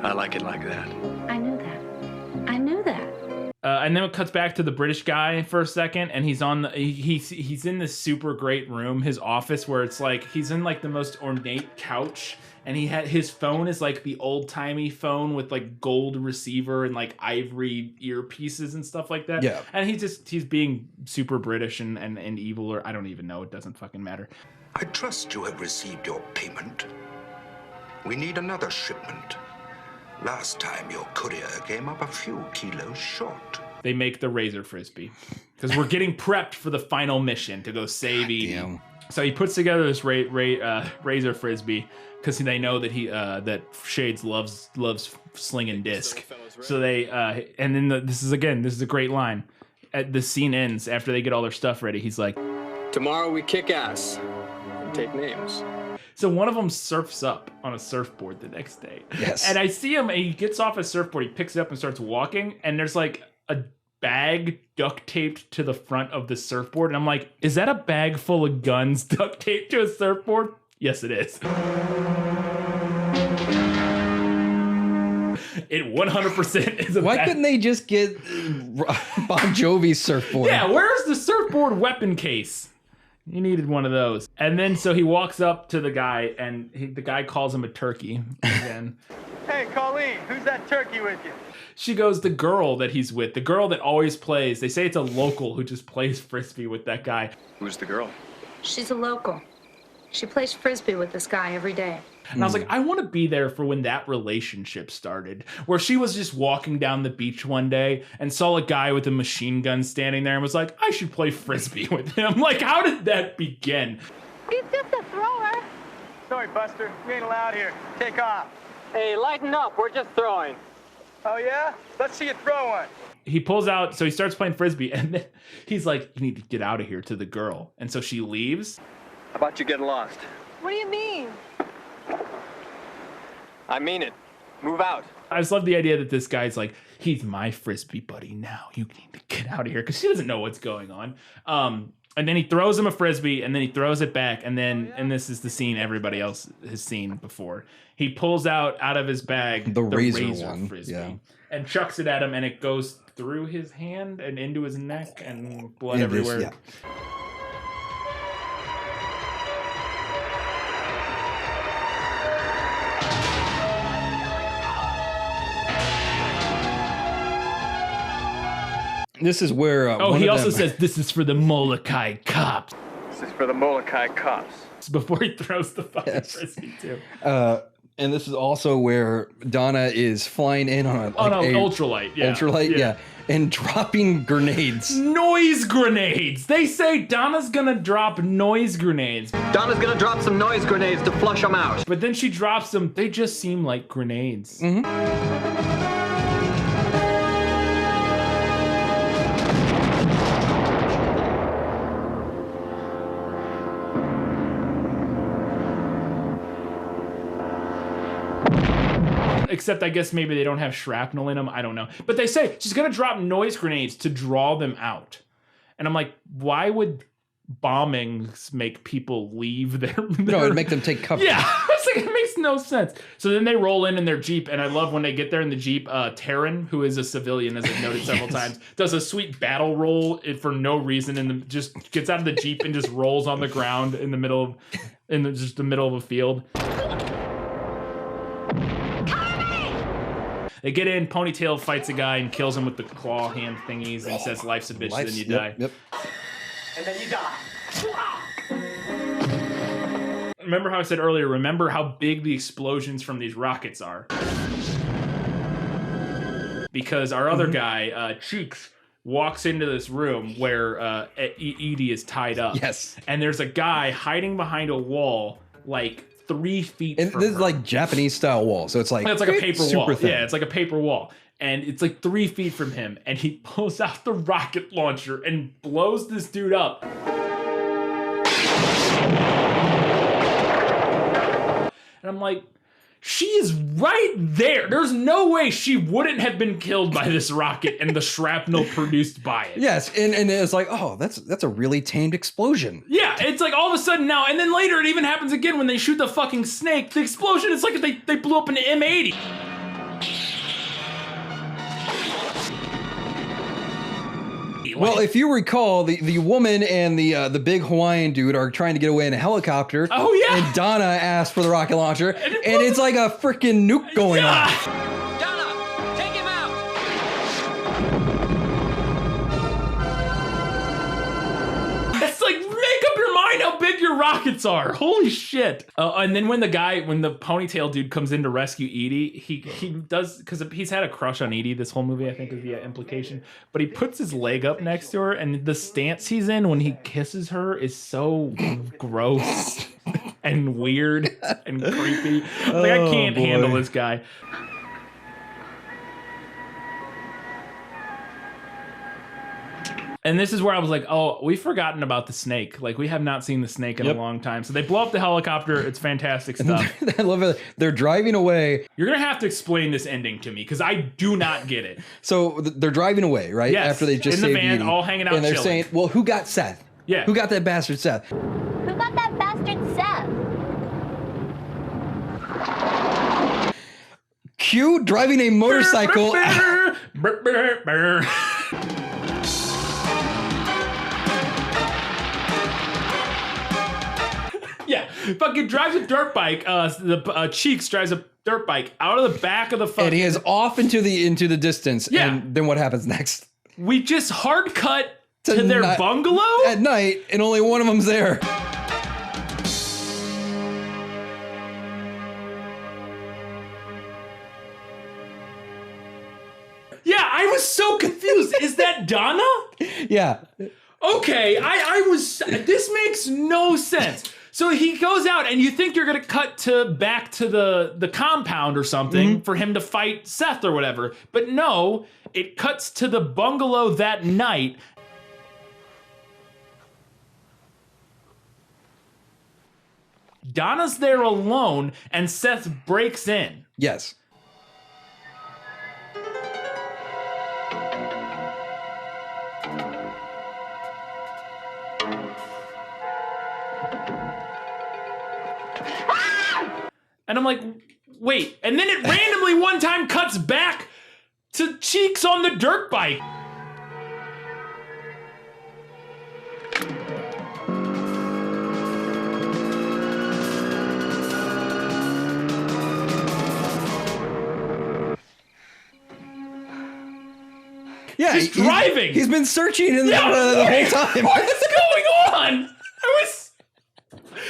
I like it like that. I knew that. I knew that. And then it cuts back to the British guy for a second, and he's in this super great room, his office, where it's like he's in like the most ornate couch, and his phone is like the old timey phone with like gold receiver and like ivory earpieces and stuff like that. Yeah. And he's being super British and evil, or I don't even know. It doesn't fucking matter. I trust you have received your payment. We need another shipment. Last time your courier came up a few kilos short. They make the Razor Frisbee because we're getting prepped for the final mission to go save Edie. So he puts together this Razor Frisbee because they know that that Shades loves slinging disc. So they and then this is a great line. The scene ends after they get all their stuff ready. He's like, "Tomorrow we kick ass and take names." So one of them surfs up on a surfboard the next day. Yes. And I see him, and he gets off his surfboard, he picks it up and starts walking, and there's like a bag duct taped to the front of the surfboard. And I'm like, is that a bag full of guns duct taped to a surfboard? Yes, it is. It 100% is a Why bag. couldn't they just get Bon Jovi's surfboard? Yeah, where's the surfboard weapon case? He needed one of those. And then so he walks up to the guy, and the guy calls him a turkey again. Hey, Colleen, who's that turkey with you? She goes, the girl that he's with, the girl that always plays. They say it's a local who just plays Frisbee with that guy. Who's the girl? She's a local. She plays Frisbee with this guy every day. And I was like, I want to be there for when that relationship started, where she was just walking down the beach one day and saw a guy with a machine gun standing there and was like, I should play Frisbee with him. Like, how did that begin? He's just a thrower. Sorry, Buster. We ain't allowed here. Take off. Hey, lighten up. We're just throwing. Oh, yeah? Let's see you throw one. He pulls out, so he starts playing Frisbee, and then he's like, you need to get out of here to the girl. And so she leaves. How about you get lost? What do you mean? I mean it. Move out. I just love the idea that this guy's like, he's my Frisbee buddy now. You need to get out of here, because she doesn't know what's going on. And then he throws him a Frisbee, and then he throws it back, and then, and this is the scene everybody else has seen before. He pulls out of his bag the razor one, Frisbee, and chucks it at him, and it goes through his hand and into his neck, and blood everywhere. Yeah. This is where. He also says, this is for the Molokai cops. This is for the Molokai cops. Before he throws the fucking Frisbee, too. And this is also where Donna is flying in on an ultralight. Yeah. Ultralight, yeah. And dropping grenades. Noise grenades! They say Donna's gonna drop noise grenades. Donna's gonna drop some noise grenades to flush them out. But then she drops them. They just seem like grenades. Except I guess maybe they don't have shrapnel in them. I don't know. But they say she's going to drop noise grenades to draw them out. And I'm like, why would bombings make people leave their... No, it'd make them take cover. Yeah. It's like, it makes no sense. So then they roll in their Jeep. And I love when they get there in the Jeep, Taryn, who is a civilian, as I've noted several times, does a sweet battle roll for no reason. And just gets out of the Jeep and just rolls on the ground in the middle of, just the middle of a field. They get in, Ponytail fights a guy and kills him with the claw hand thingies and says life's a bitch, then you die. Yep. And then you die. Remember how I said earlier, remember how big the explosions from these rockets are. Because our other guy, Cheeks, walks into this room where Edie is tied up. Yes. And there's a guy hiding behind a wall, like 3 feet And from this is her. like Japanese style wall, so it's like a paper wall. Thin. Yeah, it's like a paper wall. And it's like 3 feet from him. And he pulls out the rocket launcher and blows this dude up. And I'm like, she is right there. There's no way she wouldn't have been killed by this rocket and the shrapnel produced by it. Yes, and it's like, oh, that's a really tamed explosion. Yeah, it's like all of a sudden now, and then later it even happens again when they shoot the fucking snake. The explosion, it's like they blew up an M80. Well, if you recall, the woman and the big Hawaiian dude are trying to get away in a helicopter. Oh, yeah. And Donna asked for the rocket launcher, and it's like a freaking nuke going on. Donna, take him out! It's like, make up your mind how big your rockets are. Holy shit. And then when the ponytail dude comes in to rescue Edie, he does, because he's had a crush on Edie this whole movie, I think is the implication, but he puts his leg up next to her, and the stance he's in when he kisses her is so gross and weird and creepy. Like, I can't handle this guy. And this is where I was like, oh, we've forgotten about the snake. Like, we have not seen the snake in a long time. So they blow up the helicopter. It's fantastic stuff. I love it. They're driving away. You're going to have to explain this ending to me, because I do not get it. So they're driving away, right? Yes, After they just in the saved van, Edie. all hanging out, and they're chilling. saying, well, who got Seth? Yeah. Who got that bastard Seth? Who got that bastard Seth? Q driving a motorcycle. fucking drives a dirt bike. Cheeks drives a dirt bike out of the back of the fucking. And he is off into the distance. Yeah. And then what happens next? We just hard cut to their bungalow at night, and only one of them's there. Yeah, I was so confused. Is that Donna? Yeah. Okay, I was. This makes no sense. So he goes out, and you think you're gonna cut back to the compound or something for him to fight Seth or whatever, but no, it cuts to the bungalow that night. Donna's there alone, and Seth breaks in. Yes. And I'm like, wait. And then it randomly one time cuts back to Cheeks on the dirt bike. Yeah, he's driving. He's been searching in the whole time. What's going on?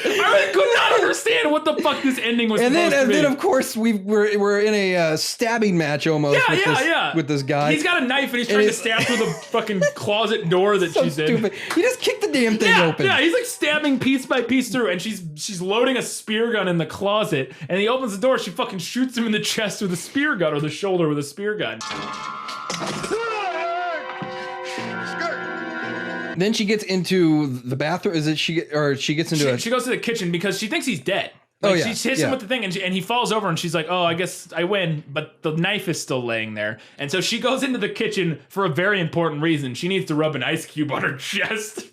I could not understand what the fuck this ending was supposed to be. And then of course we're in a stabbing match almost with this guy. He's got a knife and he's trying to stab through the fucking closet door that she's in. He just kicked the damn thing open. Yeah, he's like stabbing piece by piece through, and she's loading a spear gun in the closet, and he opens the door, she fucking shoots him in the chest with a spear gun or the shoulder with a spear gun. Then she gets into the bathroom. Is it she gets into she goes to the kitchen because she thinks he's dead. Like, she hits him with the thing, and he falls over, and she's like, "Oh, I guess I win," but the knife is still laying there, and so she goes into the kitchen for a very important reason. She needs to rub an ice cube on her chest.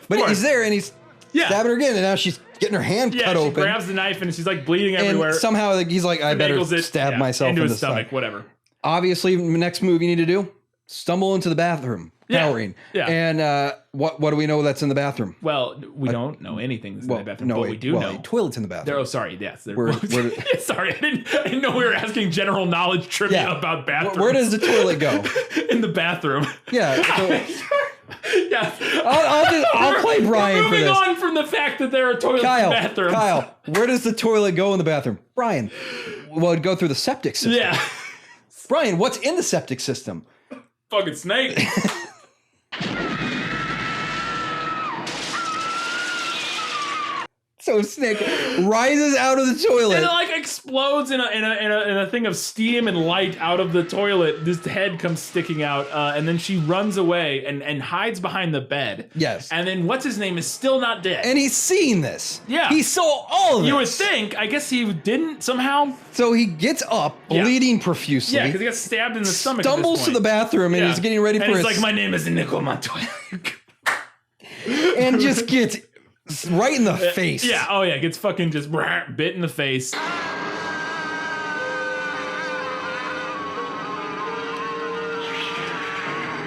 But he's there, and he's stabbing her again, and now she's getting her hand cut open. She grabs the knife, and she's like bleeding everywhere. And somehow he's like, I better stab myself into in his the stomach, whatever. Obviously, the next move you need to do: stumble into the bathroom, powering. Yeah. And what do we know that's in the bathroom? Well, we don't know anything that's in the bathroom, but we do know. Toilets in the bathroom. Oh, sorry. Yes. Sorry, I didn't know we were asking general knowledge trivia about bathrooms. Where does the toilet go? In the bathroom. Yeah. Yeah. I'll play Brian for this. Moving on from the fact that there are toilets in bathrooms. Kyle, where does the toilet go in the bathroom? Brian, well, it'd go through the septic system. Yeah. Brian, what's in the septic system? Fucking snake. So Snake rises out of the toilet. And it like explodes in a thing of steam and light out of the toilet. This head comes sticking out, and then she runs away and hides behind the bed. Yes. And then what's his name is still not dead. And he's seen this. Yeah. He saw all of this. You would think. I guess he didn't somehow. So he gets up, bleeding profusely. Yeah, because he got stabbed in the stomach. Stumbles to the bathroom and he's getting ready for he's like, my name is Nicole Montoya. And just gets right in the face. Yeah, oh yeah, gets fucking just bit in the face.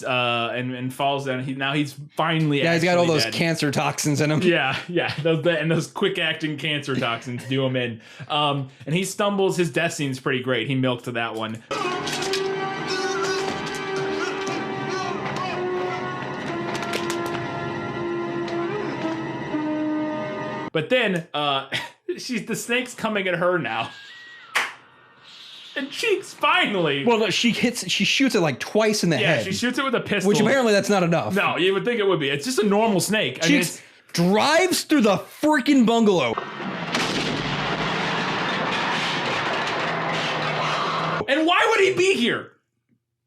And falls down. He's finally he's got all those dead. cancer toxins in him. Yeah, those quick acting cancer toxins do him in. And he stumbles. His death scene's pretty great. He milked that one. But then the snake's coming at her now. And Cheeks finally. Well, no, she shoots it like twice in the head. Yeah, she shoots it with a pistol. Which apparently that's not enough. No, you would think it would be. It's just a normal snake. Cheeks drives through the freaking bungalow. And why would he be here?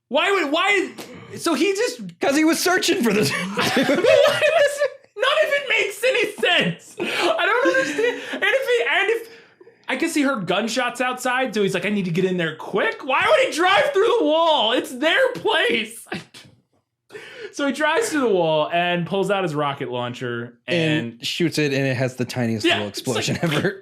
Why? So he just. Because he was searching for this. None of it makes any sense. I don't understand. And if I guess he heard gunshots outside, so he's like, I need to get in there quick. Why would he drive through the wall? It's their place. So he drives through the wall and pulls out his rocket launcher and shoots it, and it has the tiniest little explosion ever.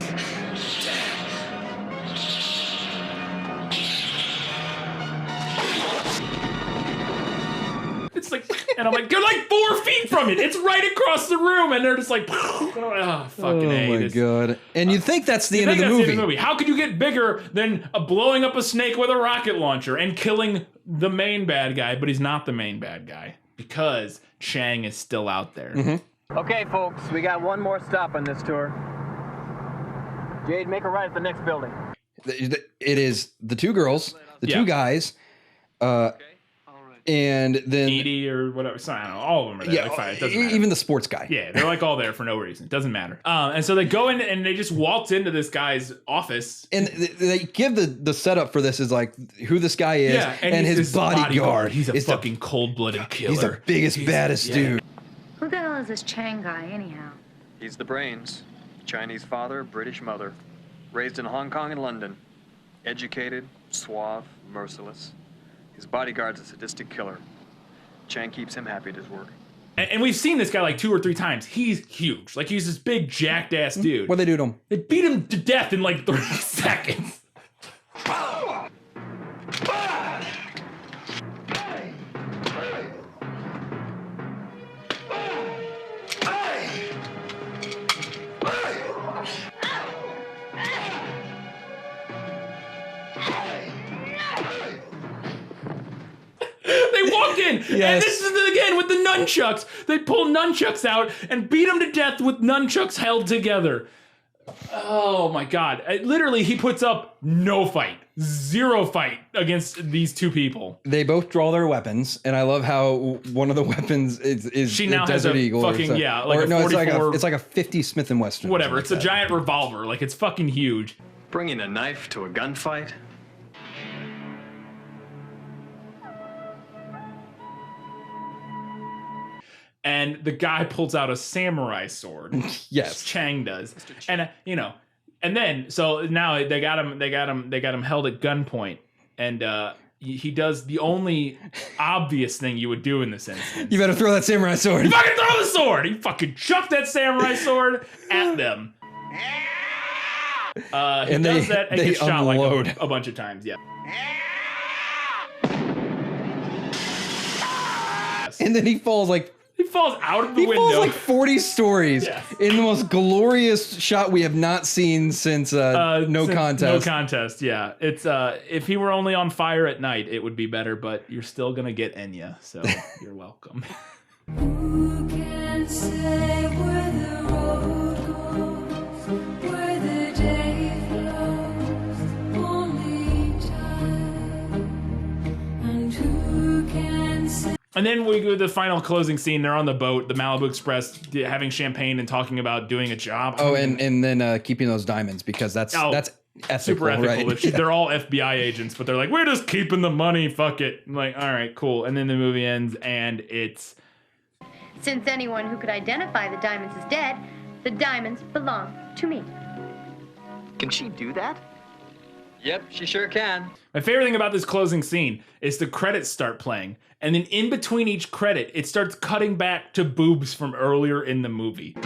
And I'm like, you're like 4 feet from it. It's right across the room. And they're just like, oh, fucking A. Oh my God. And you'd think that's the end of the movie. How could you get bigger than blowing up a snake with a rocket launcher and killing the main bad guy? But he's not the main bad guy because Chang is still out there. Mm-hmm. Okay, folks, we got one more stop on this tour. Jade, make a right at the next building. It is the 2 girls, the 2 guys, and then Edie or whatever. So I don't know. All of them are there. Yeah, like 5. It doesn't matter. even the sports guy. Yeah, they're like all there for no reason. It doesn't matter. And so they go in and they just waltz into this guy's office. And they give the setup for this is like who this guy is and his bodyguard. He's a fucking cold-blooded killer. He's the biggest, baddest dude. Who the hell is this Chang guy, anyhow? He's the brains. Chinese father, British mother. Raised in Hong Kong and London. Educated, suave, merciless. His bodyguard's a sadistic killer. Chang keeps him happy at his work. And we've seen this guy like 2 or 3 times. He's huge. Like, he's this big, jacked ass dude. What'd they do to him? They beat him to death in like 30 seconds. They walked in, and this is again with the nunchucks. They pull nunchucks out and beat him to death with nunchucks held together. Oh my God. Literally, he puts up no fight. 0 fight against these 2 people. They both draw their weapons, and I love how one of the weapons is she now has Desert a Eagle fucking, like a 44. It's like a 50 Smith & Wesson. Whatever, it's a giant revolver. Like, it's fucking huge. Bringing a knife to a gunfight? And the guy pulls out a samurai sword. Yes, Chang does. And and then so now they got him held at gunpoint, and he does the only obvious thing you would do in this instance. You better throw that samurai sword. You fucking throw the sword. He fucking chucked that samurai sword at them. He does that and gets shot like a bunch of times. Yeah. And then he falls out of the window. He falls like 40 stories in the most glorious shot we have not seen since No Contest. No Contest, yeah. It's if he were only on fire at night, it would be better, but you're still gonna get Enya, so you're welcome. Who can say where the road goes, where the day flows, only time, and who can say. And then we go to the final closing scene. They're on the boat, the Malibu Express, having champagne and talking about doing a job. Oh, and then keeping those diamonds because that's ethical, super ethical. right? They're all FBI agents, but they're like, we're just keeping the money. Fuck it. I'm like, all right, cool. And then the movie ends, and it's. Since anyone who could identify the diamonds is dead, the diamonds belong to me. Can she do that? Yep, she sure can. My favorite thing about this closing scene is the credits start playing. And then in between each credit, it starts cutting back to boobs from earlier in the movie.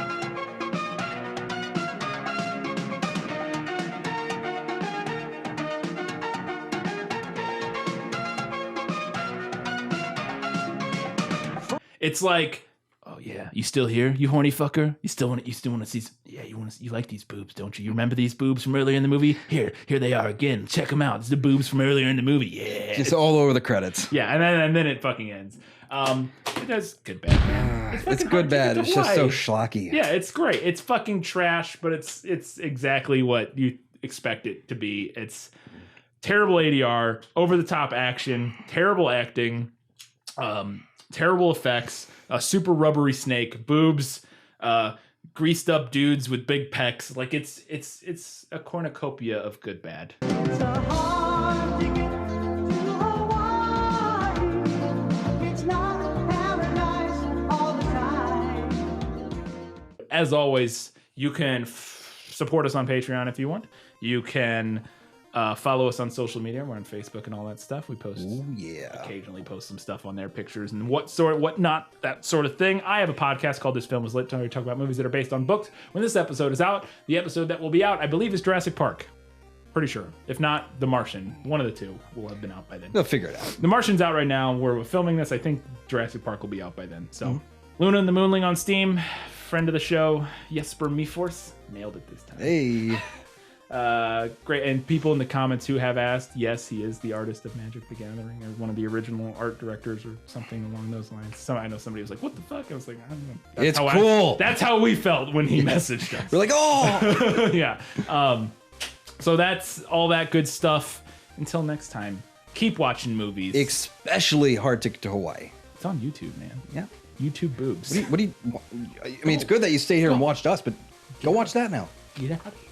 It's like, oh yeah, you still here, you horny fucker? You still want to see? Yeah, you like these boobs, don't you? You remember these boobs from earlier in the movie? Here they are again. Check them out. It's the boobs from earlier in the movie. Yeah, it's all over the credits. Yeah, and then it fucking ends. It does good bad. It's good bad. It's just so schlocky. Yeah, it's great. It's fucking trash, but it's exactly what you expect it to be. It's terrible ADR, over the top action, terrible acting, terrible effects, a super rubbery snake, boobs, greased up dudes with big pecs. Like it's a cornucopia of good bad. As always, you can support us on Patreon if you want. You can follow us on social media. We're on Facebook and all that stuff. We post, occasionally post some stuff on there, pictures and what not, that sort of thing. I have a podcast called This Film Was Lit, where we talk about movies that are based on books. When this episode is out, the episode that will be out, I believe, is Jurassic Park. Pretty sure. If not, The Martian. One of the two will have been out by then. They'll figure it out. The Martian's out right now. We're filming this. I think Jurassic Park will be out by then. So, Luna and the Moonling on Steam. Friend of the show, Jesper Meforce. Nailed it this time. Hey. Great. And people in the comments who have asked, yes, he is the artist of Magic the Gathering, or one of the original art directors, or something along those lines. So I know somebody was like, what the fuck? I was like, I don't know. It's cool. That's how we felt when he messaged us. We're like, oh! Yeah. So that's all that good stuff. Until next time, keep watching movies. Especially Hard Ticket to Hawaii. It's on YouTube, man. Yeah. YouTube boobs. I mean, it's good that you stay here and watched us, but go watch that now. Get out of here.